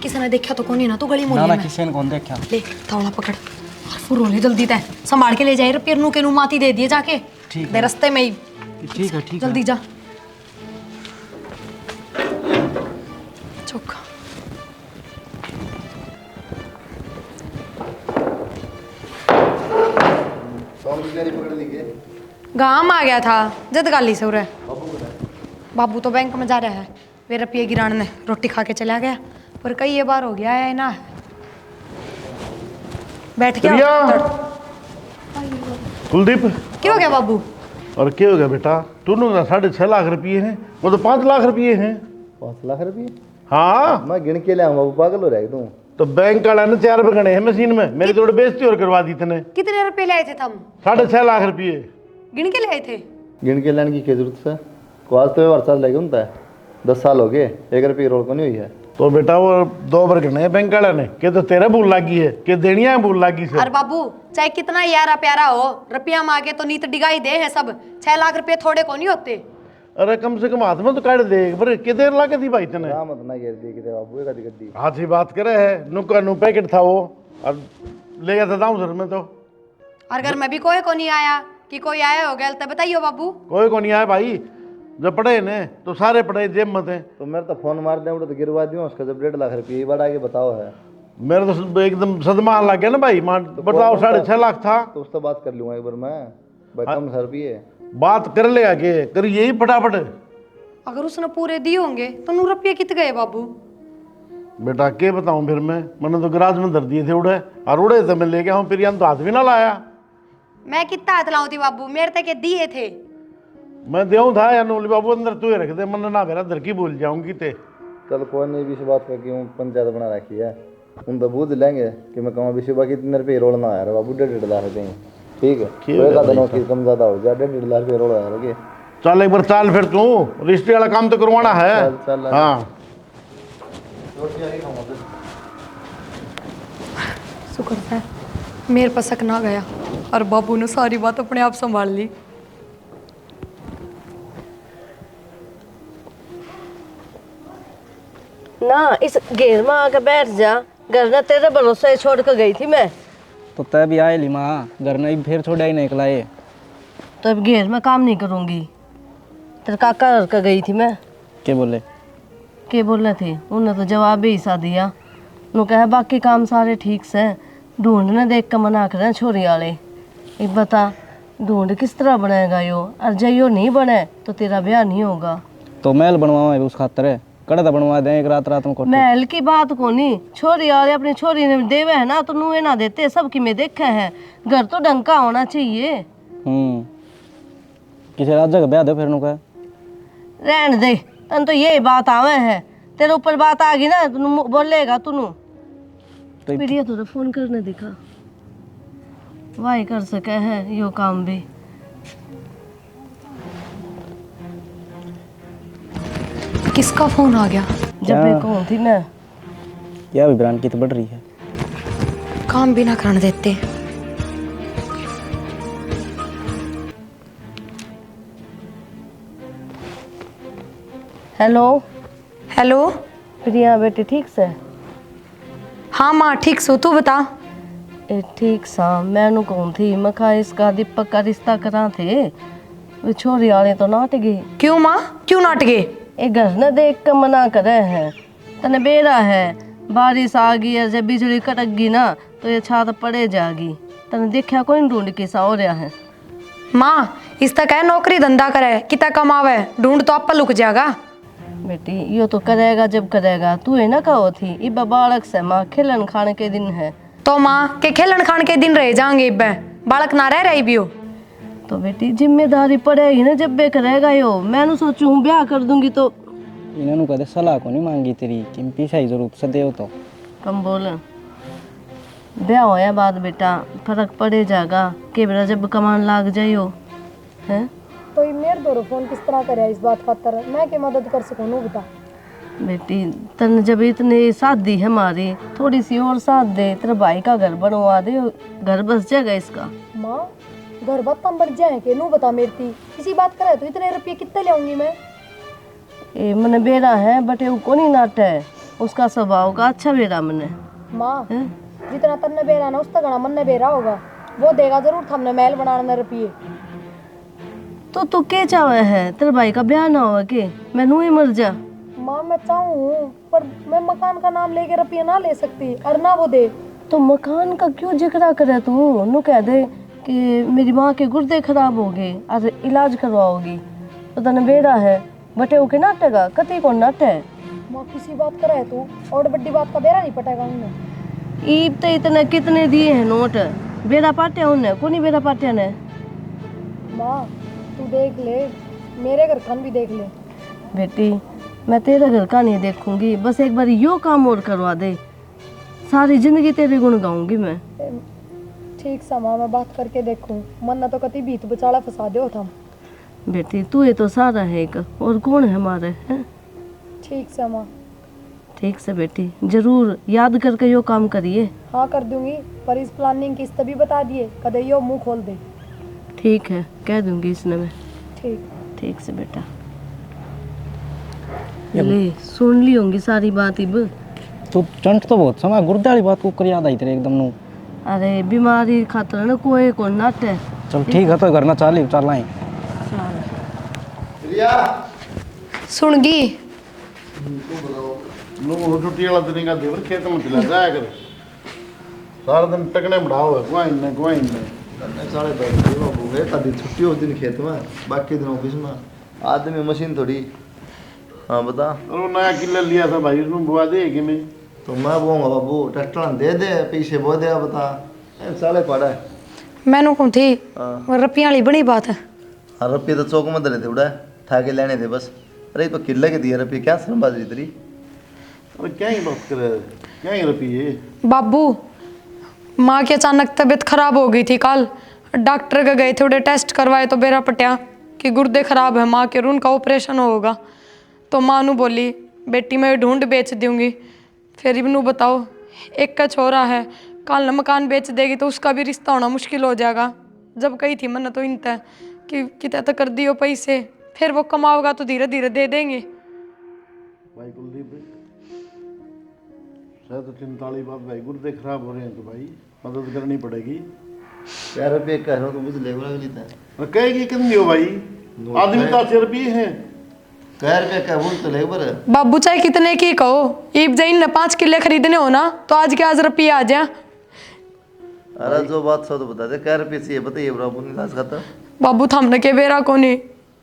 किसी ने देखा तो कोनी ना, तो गली मोहल्ले में किसी ने कौन देखा। ले तावड़ा पकड़ और फुर ले जल्दी तय, संभाल के ले जाए रुपये, नू के नू माती दे दिए जाके। ठीक है रास्ते में ही। ठीक है ठीक जल्दी जा। चौका गांव आ गया था जद गाली से उरे। बाबू तो बैंक में जा रहा है, वे रुपये गिराने रोटी खा के चला गया, पर कई ये बार हो गया है ना। बैठ गया। कुलदीप क्या हो गया बाबू? और क्या हो गया बेटा? दोनों का 6.5 लाख रुपये हैं, वो तो 5 लाख रुपये हैं। 5 लाख रुपये? हाँ मैं गिन के लिया बाबू, पागल हो रहा है तुम। तो बैंक वाला ने 4 रुपये गणे हैं मशीन में, मेरी थोड़ी बेइज्जती और करवा दी तने। कितने रुपए लाए थे तुम? 6.5 लाख रुपये गिन के लाए थे? गिन के लाने की क्या जरूरत है? को आज तो व्यवहार चाल लगे होता है, 10 साल हो गए, 1 रुपये रोल को नहीं हुई है। तो बेटा वो 2 बार गणे हैं बैंक वाला ने, कि तो तेरा भूल लागी है कि देनिया है भूल लागी से। अरे बाबू चाहे कितना यारा प्यारा हो, रुपया मांगे तो नीत डिगाई दे है सब। 6 लाख रुपए थोड़े को नहीं होते। अरे कम से कम हाथ में तो काट दे पर कि देर ला के दी भाई तने। मत ना घेर दी किते बाबू, एक गड्डी हाथ ही बात करे है, नुका नु पैकेट था वो, और ले गया था दाऊं सर में। तो और घर में भी कोई को नहीं आया कि कोई आया हो गया तो बताइयो बाबू। कोई को नहीं आया भाई, जब पढ़े ने तो सारे पढ़े जेब में थे। तो मेरे तो फोन मार दे तो गिरवा दियो उसका, जब 1.5 लाख रुपये ये बढ़ा के बताओ है। मेरे तो एकदम सदमा लग गया ना भाई, मान बताओ 6.5 लाख था। तो उससे बात कर लूँगा एक बार मैं, भाई कम सर भी है बात कर ले आगे कर यही फटाफट। अगर उसने पूरे दिए होंगे तो नू रुपये कित गए बाबू? बेटा के बताऊं फिर मैंने तो गराज में धर दिए थे उड़े, और उड़े तो मैं ले गया हूँ, फिर यहाँ तो हाथ भी ना लाया। मैं कितना हाथ लाऊं थी बाबू, मेरे तक के दिए थे। मैं देऊँ था या नूली बाबू अंदर तू ही रख दे, मन ना मेरा दर की भूल जाऊंगी ते। चल कोई नहीं, भी बात करके हूँ पंचायत बना रखी है, उन तो बूझ लेंगे कि मैं कहूँ विशुभा कितने रुपये रोलना है बाबू, 1.5 लाख देंगे। ठीक है कम ज़्यादा हो जाए, 1.5 लाख रुपये रोल है। चल एक बार चाल फिर तू, रजिस्ट्री वाला काम तो करवाना है। चल हाँ शुक्र है मेरे पर शक ना गया और बाबू ने सारी बात अपने आप संभाल ली। ना इस घेर में आके बैठ जा, घर ना तेरे भरोसे छोड़ कर गई थी मैं। तो तय भी आए ली माँ, घर नहीं फिर छोड़ा ही नहीं निकलाए। तो अब घेर में काम नहीं करूँगी। तेरे काका घर का गई थी मैं। क्या बोले? के बोले थे? उन्होंने तो जवाब ही ऐसा दिया। नु कहा बाकी काम सारे ठीक से, ढूंढने देख कर मना कर छोरी वाले। एक बता, ढूंढ किस तरह बनेगा यो? और जब यो नहीं बने तो तेरा ब्याह नहीं होगा। तो महल बनवाओ उस खातर है, कड़ा तो बनवा दें एक रात रात में कोठी। महल की बात को नहीं, छोरी वाले अपनी छोरी ने देवे है ना तो नुए ना देते, सबकी में देखा है। घर तो ढंग का होना चाहिए। किसी राजा का ब्याह दे फिर नु कहा। रहने दे, तन तो यही बात आवे है। तेरे ऊपर बात आ गई ना तू बोलेगा तू। तो पीड़िया तुझे फोन करने दिखा, वाही कर सके है यो काम भी। किसका फोन आ गया? जब भी कौन थी मैं। क्या विभ्रांत की तो बढ़ रही है। काम भी ना करने देते। Hello hello. प्रिया बेटी ठीक से? हाँ माँ ठीक सो, तू बता। ए ठीक सा, मैनू कौन थी मखा इसका दीपक का रिश्ता करा थे। वे छोरी वाले तो नाट गई। क्यों माँ, क्यों नाट गए? ए घर न देख कर मना करे है। तने बेरा है, बारिश आ गई है, जब बिजली कटक गई ना तो ये छात पड़े जागी। तने देखा कोई नहीं ढूंढ के सा हो रहा है। माँ इस तक है नौकरी धंधा करे, कितना कमावे, ढूंढ तो आप लुक जाएगा। बेटी यो तो करेगा जब करेगा, तू है ना कहो थी इब बालक से माँ खिलन खाने के दिन है। तो माँ के खेलन खान के दिन रह जाएंगे, इब बालक ना रह रही भी हो। तो बेटी जिम्मेदारी पड़ेगी ना जब बे करेगा यो। मैंने सोचू हूँ ब्याह कर दूंगी तो। इन्होंने कहते सलाह को नहीं मांगी तेरी कि पीछा ही जरूरत से दे तो। कम बोल, ब्याह होया बाद बेटा फर्क पड़े जाएगा के बेटा जब कमान लाग जाइयो है। तो ये मेरे दोनों फोन किस तरह करे इस बात खातर, मैं क्या मदद कर सकूँ नू बता। बेटी तन जब इतनी साथ दी है हमारी, थोड़ी सी और साथ दे, तेरे भाई का घर बनवा दे, घर बस जाएगा इसका। माँ घर बात तम बढ़ जाए के नू बता, मेरी इसी बात करे तो इतने रुपये कितने लाऊंगी मैं? ए मन बेरा है बटे वो को नहीं नाट है, उसका स्वभाव का अच्छा बेरा मने। माँ जितना तन्ने बेरा ना उसका गणा मन ने बेरा होगा, वो देगा जरूर हमने महल बनाने रुपये। तो तू के चाहे है तेरे भाई का ब्याह ना हो के मैं नू ही मर जा? माँ मैं चाहूँ पर मैं मकान का नाम लेके रुपये ना ले सकती, और ना वो दे। तो मकान का क्यों जिक्र करे तू? नू कह दे कि मेरी माँ के गुर्दे खराब हो गए और इलाज करवाओगी। तो तने बेरा है बटे ओके नाटेगा, कति को नाट है। माँ किसी बात करे तू, और बड़ी बात का बेरा नहीं पटेगा उन्हें। ईब तो इतने कितने दिए हैं नोट, बेरा पाटे उन्हें को नहीं बेरा पाटे ने। माँ तू देख ले, मेरे घर खान भी देख ले। बेटी मैं तेरे घर का नहीं देखूंगी, बस एक बार यो काम और करवा दे, सारी जिंदगी तेरे गुण गाऊंगी मैं। ठीक सा माँ मैं बात करके देखूं, मन ना तो कति बीत बचाड़ा फंसा दो थम। बेटी तू ये तो सारा है एक, और कौन है हमारे हैं? ठीक सा माँ। ठीक से बेटी जरूर याद करके यो काम करिए। हाँ कर दूंगी, पर इस प्लानिंग किस्त भी बता दिए, कदे यो मुंह खोल दे। ठीक है कह दूंगी इसने मैं। ठीक। ठीक से बेटा। ले सुन ली होंगी सारी बात इब। तो चंट तो बहुत समय गुर्दे वाली बात को कर याद आई तेरे एकदम नू। अरे बीमारी खातर ना कोई को नट है। चल ठीक है तो घर ना चाल आए। सुनगी लोग छुट्टी वाला दिन का देवर खेत में चला जाया कर, सारा दिन टकने बढ़ाओ है गुआई ने साढ़े 10 बाबू है, कभी छुट्टी होती दिन खेत में, बाकी दिन ऑफिस में। आदमी मशीन थोड़ी। हाँ बता। और नया किला लिया था भाई, उसमें बुआ दे कि नहीं? तो मैं बोऊंगा बाबू ट्रैक्टर दे दे, पीछे बो दे बता। साले पड़ा है मैनू कौन थी रुपया वाली बड़ी बात है। हाँ रुपये तो चौक में धरे थे उड़ा, ठाके लेने थे बस। अरे तो किले के दिए रुपये, क्या शर्मबाजी तेरी? अरे क्या ही बात करे, क्या ही रुपये? बाबू माँ की अचानक तबीयत खराब हो गई थी, कल डॉक्टर के गए थे, उड़े टेस्ट करवाए तो बेरा पटिया कि गुर्दे खराब है माँ के, उनका ऑपरेशन होगा। तो माँ नू बोली बेटी मैं ढूंढ बेच दूंगी। फिर इबनू बताओ एक का छोरा है, कल मकान बेच देगी तो उसका भी रिश्ता होना मुश्किल हो जाएगा। जब कही थी मन तो इनता कि कितना तो कर दियो पैसे, फिर वो कमाओगा तो धीरे धीरे दे देंगे। भाई कुलदीप है तो चिंता वाली बात भाई, गुर्दे खराब हो रहे हैं तो भाई मदद करनी पड़ेगी। क्या रुपये कह रहा हूँ, तुम मुझे लेबर अगली था और कहेगी कितनी हो भाई, आदमी तो 80 रुपये हैं। कह रुपये कह बोल तो लेबर है। बाबू चाहे कितने की कहो, ईब जैन ने 5 किले खरीदने हो ना तो आज के आज रुपये आ जाए। अरे जो बात सो तो बता दे, क्या रुपये चाहिए बताइए बराबर नहीं लाश खाता। बाबू थमने के बेरा को नहीं,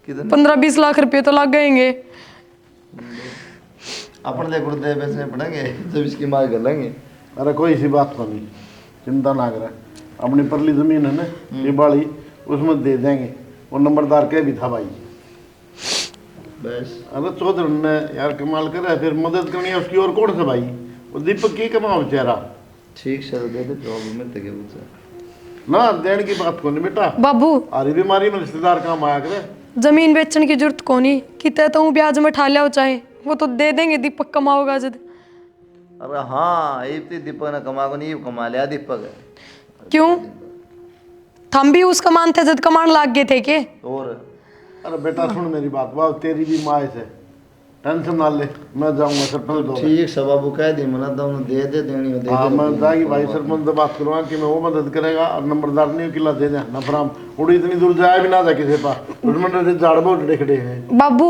कितने 15-20 लाख रुपये तो लग जाएंगे। अपने लिए गुर्दे बेचने पड़ेंगे जब इसकी मार कर लेंगे। अरे कोई सी बात तो नहीं, चिंता ना करें। अपनी परली जमीन है ना ये बाड़ी, उसमें दे देंगे। वो नंबरदार के भी था भाई। बस अरे चौधरी ने यार कमाल करे, फिर मदद करनी है उसकी और कौन से भाई। वो दीपक की कमा बेचारा। ठीक से दे दे प्रॉब्लम में तक पूछा ना देने की बात कौन बेटा, बाबू अरे बीमारी में रिश्तेदार काम आया करे। जमीन बेचने की जरूरत को नहीं, कितने तो हूँ ब्याज में ठा लिया चाहे वो तो दे देंगे, दीपक कमाओगा जब। अरे हाँ ये तो दीपक ने कमा को नहीं कमा लिया दीपक है। क्यों थम भी उसका मानते जब कमाने लाग गए थे के? और अरे बेटा सुन मेरी बात, बात तेरी भी माँ से टेंशन ना ले, मैं जाऊंगा सरपंच दो। ठीक सब बाबू कह दी मना तो दे दे देनी हो दे हाँ दे। मैं जाएगी भाई सरपंच से बात करूँगा कि मैं वो मदद करेगा और नंबरदार नहीं किला दे दे नफराम उड़ी इतनी दूर जाए भी ना था किसी पास, उसमें झाड़ बहुत खड़े हैं। बाबू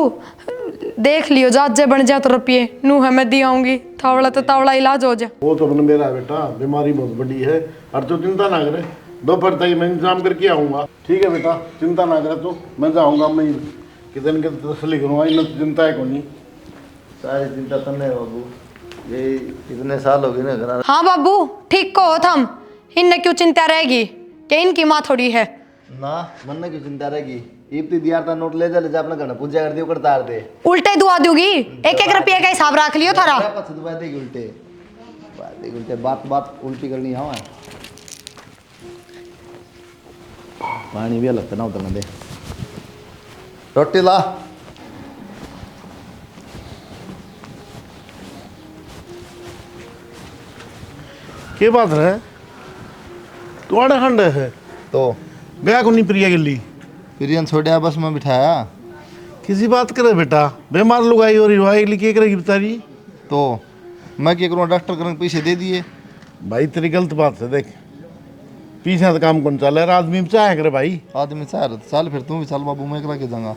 देख लियो जात जे बन जा तो रुपये नू हमें दी आऊंगी, थावड़ा तो तावड़ा इलाज हो जाए। वो तो अपने मेरा बेटा, बीमारी बहुत बड़ी है और तू चिंता ना करे, दोपहर तक मैं इंतजाम करके आऊँगा। ठीक है बेटा चिंता ना करे तू, मैं जाऊँगा, मैं कितने के तसली करूँगा, इन चिंता है को नहीं। सारी चिंता करने बाबू, ये इतने साल हो गए ना घर। हाँ बाबू ठीक को हो थम, इनने क्यों चिंता रहेगी कि इनकी माँ थोड़ी है। ना मन में क्यों चिंता रहेगी, इतनी दिया था नोट ले जा अपना घर पूजा कर दियो कर तार दे। उल्टे दुआ दूंगी, 1-1 रुपये का हिसाब रख लियो थारा। दुआ देगी उल्टे, उल्टे बात बात उल्टी करनी है। पानी भी अलग ना उतरना दे, रोटी ला। के बात है तुम्हारा खंड है तो गया को नहीं प्रिया गिल्ली प्रियन छोड़ा बस में बिठाया। किसी बात करे बेटा, बीमार लोग आई और रिवाई क्या करेगी बेचारी। तो मैं क्या करूँ, डॉक्टर करने पैसे दे दिए। भाई तेरी गलत बात है, देख पीछे तो काम कौन चल रहा है, आदमी चाहे करे भाई। आदमी चाह चल फिर तू भी चल बाबू, मैं करा के जाऊंगा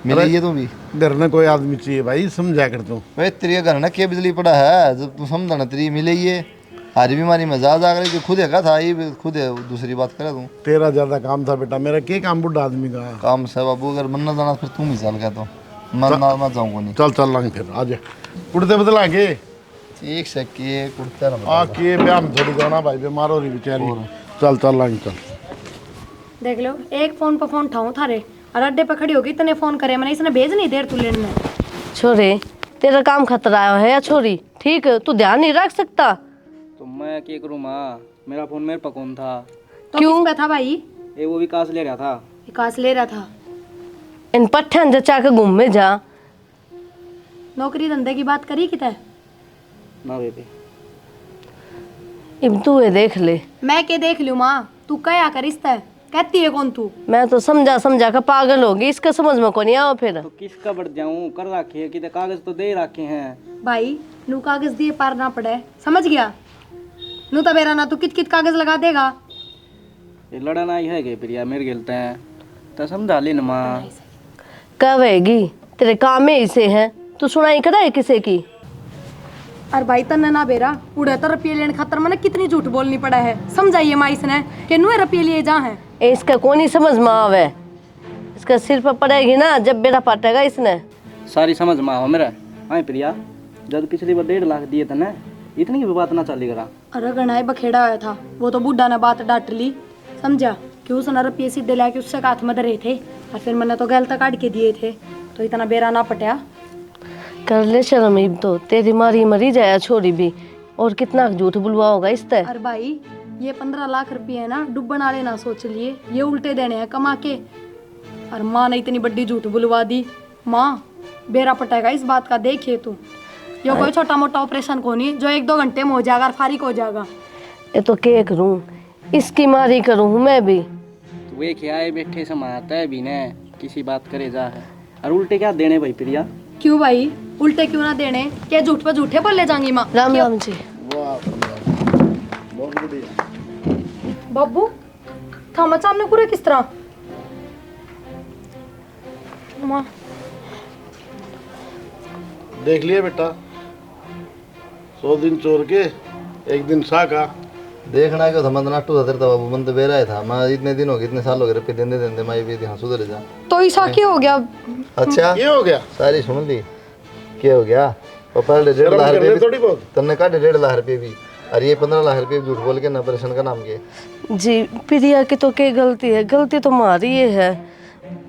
मिले ये तू भी। घर में कोई आदमी चाहिए भाई, समझा कर तू। भाई तेरे घर ना क्या बिजली पड़ा है, जब तू समझा ना तेरी मिले ये हरी बीमारी में जा जा कर खुद है का था, ये खुद है दूसरी बात करे तू। तेरा ज्यादा काम था बेटा, मेरा क्या काम बुढ़ा आदमी का। काम से बाबू अगर मन ना जाना फिर तू भी चल गया तो मन ना मैं जाऊंगा नहीं। चल चल लांगे फिर आज कुर्ते बदला के ठीक से के कुर्ते ना आ के ब्याह में थोड़ी जाना भाई, बीमार हो रही बेचारी। चल चल लांगे चल। देख लो एक फोन पर फोन ठाऊं थारे और अड्डे पे खड़ी होगी, इतने फोन करे मैंने, इसने भेज नहीं देर तू लेने में। छोरे तेरा काम खतरा है या छोरी, ठीक तू ध्यान नहीं रख सकता। तो मैं क्या करूँ माँ, मेरा फोन मेरे पर कौन था। तो क्यों पे था भाई? ये वो विकास ले रहा था। विकास ले रहा था। इन पट्ठन जचा के घूम में जा। नौकरी धंधे की बात करी कितने ना बेबी, इब तू ये देख ले। मैं के देख लूँ माँ, तू क्या कर रिश्ता है कहती है कौन तू? मैं तो समझा समझा कर पागल होगी, इसके समझ में को नहीं आओ फिर। तो किसका बढ़ जाऊँ, कर रखे है कि कागज तो दे रखे हैं भाई नू कागज दिए पार ना पड़े, समझ गया? नू तो बेरा ना तू कित कित कागज लगा देगा। ये लड़ना ही है प्रिया, मेरे खेलते हैं तो समझा ले न माँ। कहेगी तेरे काम में इसे हैं, तू सुनाई करा है किसी की? और भाई तन्ने ना बेरा उड़े तो रुपये लेने खातर मैंने कितनी झूठ बोलनी पड़ा है, समझाइए माँ इसने कि नुए रुपये लिए जा है। इसका कौन ही समझ में आवे, इसका सिर पर पड़ेगी ना जब बेटा पाटेगा इसने। सारी समझ में आओ मेरा। हाँ प्रिया, जब पिछली बार 1.5 लाख दिए थे ना, इतनी की भी बात ना चली करा। अरे गणाई बखेड़ा आया था, वो तो बुढ़ा ने बात डांट ली, समझा कि उसने रुपये सीधे लाके उससे हाथ में धरे थे और फिर मैंने तो गलत काट के दिए थे, तो इतना बेरा ना पटा। कर ले शर्म, इब तो तेरी मारी मरी जाया छोरी भी, और कितना झूठ बुलवा होगा इस तरह। अरे भाई ये 15 लाख रुपये है ना, डुब्बन वाले ना सोच लिए, ये उल्टे देने हैं कमा के। और माँ ने इतनी बड़ी झूठ बुलवा दी, माँ बेरा पटेगा इस बात का, देखिए तू ये कोई छोटा मोटा ऑपरेशन को नहीं जो 1-2 घंटे में हो जाएगा और फारिग हो जाएगा। ये तो क्या करूं, इसकी मारी करूं मैं भी। तो वे क्या है बैठे समाता है भी ने, किसी बात करे जा है और उल्टे क्या देने भाई प्रिया। क्यों भाई उल्टे क्यों ना देने, क्या झूठ पर झूठे बोले जाएंगी माँ? राम राम जी। वाह बहुत बढ़िया। बाबू थामा सामने पूरे किस तरह माँ देख लिया बेटा, 100 दिन चोर के 1 दिन साका। देखना क्यों था, मंद नाटू था तेरे बाबू, मंद बेरा है था। मैं इतने दिन हो गए, इतने साल हो गए रुपये देंदे देंदे, मैं भी हाँ सुधर जा। तो ऐसा क्यों हो गया? अच्छा ये हो गया सारी सुन ली, क्या हो गया? और पहले 1.5 लाख करने रुपये थोड़ी बहुत। तुमने काटे 1.5 लाख रुपये भी, और ये 15 लाख रुपये झूठ बोल के ना ऑपरेशन का नाम के। जी प्रिया की तो क्या गलती है? गलती तो हमारी ये है,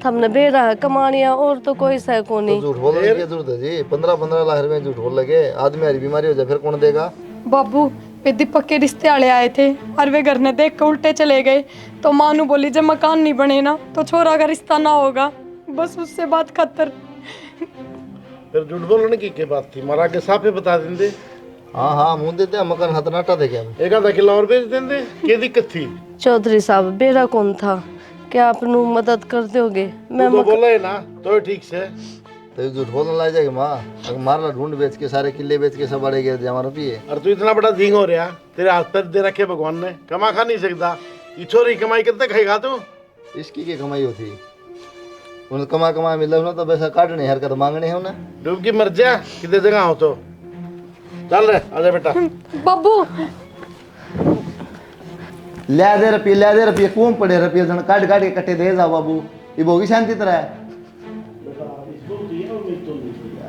हमने बेरा है कमानिया और तो कोई सह को तो नहीं। झूठ बोलने की क्या जरूरत है जी? 15 लाख रुपये झूठ बोल लगे, आदमी हरी बीमारी हो जाए फिर कौन देगा? बाबू वे दीपक के रिश्ते वाले आए थे और वे घर ने देख के उल्टे चले गए, तो मानू बोली जब मकान नहीं बने ना तो छोरा का रिश्ता ना होगा, बस उससे बात खतर। फिर झूठ बोलने की क्या बात थी? मरा के साफे बता देंगे। हाँ हाँ मुँह देते हैं, मकान खतरनाटा थे क्या? 1 किलो और बेच देंगे, क्या दिक्कत थी? चौधरी साहब बेरा कौन था, क्या आप नू मदद कर दोगे? मैं तू तो बोला है ना, तो ठीक से। तो झूठ बोलने लग जाएगी माँ, अगर मारला ढूंढ बेच के सारे किले बेच के सब बड़े गए जमा रुपये। और तू इतना बड़ा झींग हो रहा, तेरे हाथ पर दे रखे भगवान ने, कमा खा नहीं सकता। ये छोरी कमाई कितने खाएगा तू? इसकी क्या कमाई होती? उन्हें कमा मिला ना तो वैसा काटने हरकत मांगने है उन्हें। डूब की मर जा, कितने जगह हो तो चल रहे आजा बेटा। बाबू ले दे रुपये कौन पड़े रुपये जन काट काट के कट्टे दे जाओ बाबू, ये भोगी शांति तरह है।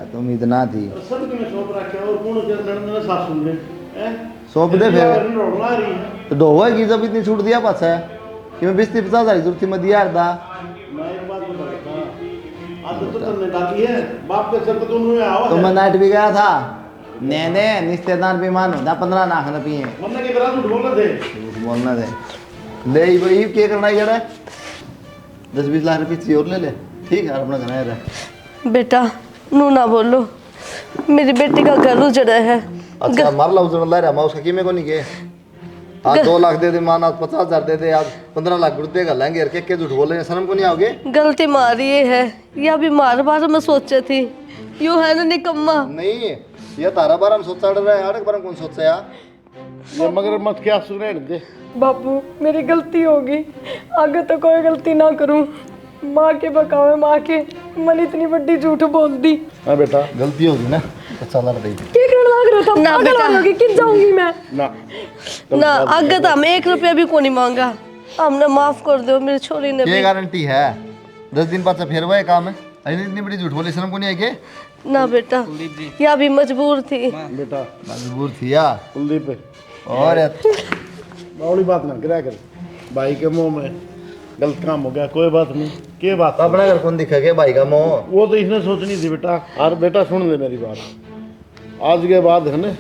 तो उम्मीद ना थी, सब तुम्हें सौंप रखे और कौन लड़ने सास सुन ले सौंप दे फिर तो ढोवा की जब इतनी छूट दिया पास है कि मैं 20-50 हज़ार की जरूरत थी, मैं दिया था। बाप के सर पे तुम आओ तो मैं नाइट भी गया था, ने रिश्तेदार भी मान होता 15 लाख रुपये मरने के बाद झूठ बोलना थे। झूठ बोलना थे। ले भाई क्या करना है जरा, 10-20 लाख रुपये चाहिए और ले ले, ठीक है अपना घर है। बेटा नू ना बोलो, मेरी बेटी का घर उजड़ा है। अच्छा मार ला उजड़ ला रहा मैं उसका कीमे को नहीं के। आज 2 लाख दे दे मान, आज 50 हज़ार दे दे, आज 15 लाख रुपये का लेंगे, के झूठ बोले शर्म को नहीं आओगे? गलती मारी ये है, या भी मार बार में सोचे थी, यू है ना निकम्मा। नहीं ये तारा बार हम सोचा रहा है, आठ बार कौन सोचा यार? ये मगर मत क्या सुने दे। बाबू मेरी गलती होगी, आगे तो कोई गलती ना करूं। माँ के बकावे माँ के मन इतनी बड़ी झूठ बोल दी। हाँ बेटा गलती होगी ना तो चला रही। क्या करने लग रहा था? ना बेटा। होगी किन जाऊंगी मैं? ना ना आगे तो हम 1 रुपया भी को नहीं मांगा, हमने माफ कर दो मेरी छोरी ने क्या भी। गारंटी है 10 दिन बाद से फिर वही काम है? अरे इतनी बड़ी झूठ बोली शर्म को नहीं आई के? ना बेटा या भी मजबूर थी। बेटा मजबूर थी या कुलदीप और बावली बात ना गिरा कर, भाई के मुंह में गलत काम हो गया, कोई बात नहीं। क्या बात? अपना घर कौन दिखा के भाई का मोह? वो तो इसने सोचनी थी बेटा। और बेटा सुन ले मेरी बात, आज के बाद है ना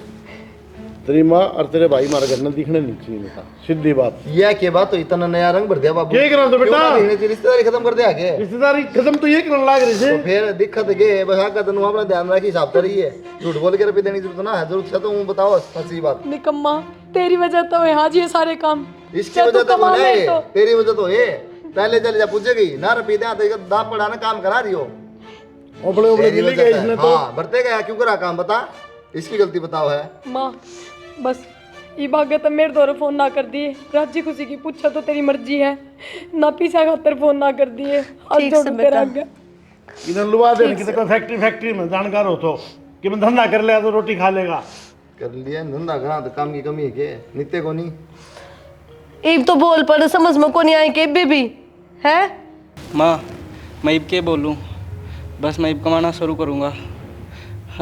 तेरी माँ और तेरे भाई हमारे घर में दिखने नहीं चाहिए बेटा, सीधी बात। यह के बात तो इतना नया रंग भर दिया बाबू। क्या करा तो बेटा? रिश्तेदारी खत्म कर दे आगे, रिश्तेदारी खत्म तो ये करने लग रही तो थी। फिर दिक्कत गए बस आगे तनु अपना ध्यान रखी, हिसाब तो रही है। झूठ बोल के रुपये देने की जरूरत ना है, जरूरत है तो वो बताओ सच्ची बात। निकम्मा तेरी वजह तो है आज ये सारे काम। इसकी जब तू वजह तो कमा है, ले तो। तेरी वजह तो है। पहले चले जा पूछेगी ना रुपये दे तो दाप पड़ा ना काम करा रही हो। ओपड़े ओपड़े तेरी गिले वजह गए से। इसने तो। हाँ बढ़ते गया क्यों करा काम बता, इसकी गलती बताओ है। माँ बस ये बागे तो मेरे द्वारा फोन ना कर दिए, राजी खुशी की पूछा तो तेरी मर्जी है, ना पीछा खातर फोन ना कर दिए। आज ठीक से जोड़ तेरा बेटा। आगे। इधर लुआ दे कि कोई फैक्ट्री में जानकार हो तो कि मैं धंधा कर लिया तो रोटी खा लेगा। कर लिया धंधा करा तो काम की कमी है के नित्य को नहीं। एक तो बोल पड़े समझ में को नहीं आए के बेबी है। माँ मैं इब के बोलूँ, बस मैं इब कमाना शुरू करूँगा,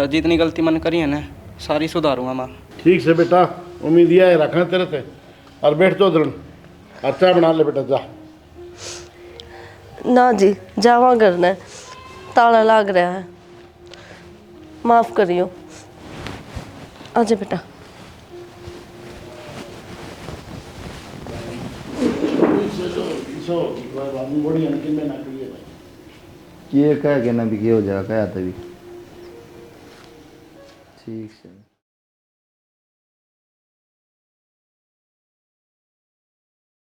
जितनी गलती मैंने करी है ना सारी सुधारूंगा माँ। ठीक से बेटा, उम्मीद यह है रखना तेरे से। और बैठ तो दरण, अच्छा बना ले बेटा जा। ना जी जावा करना है, ताला लाग रहा है, माफ करियो। आजा बेटा। ये कह के ना भी हो जाएगा तभी ठीक है।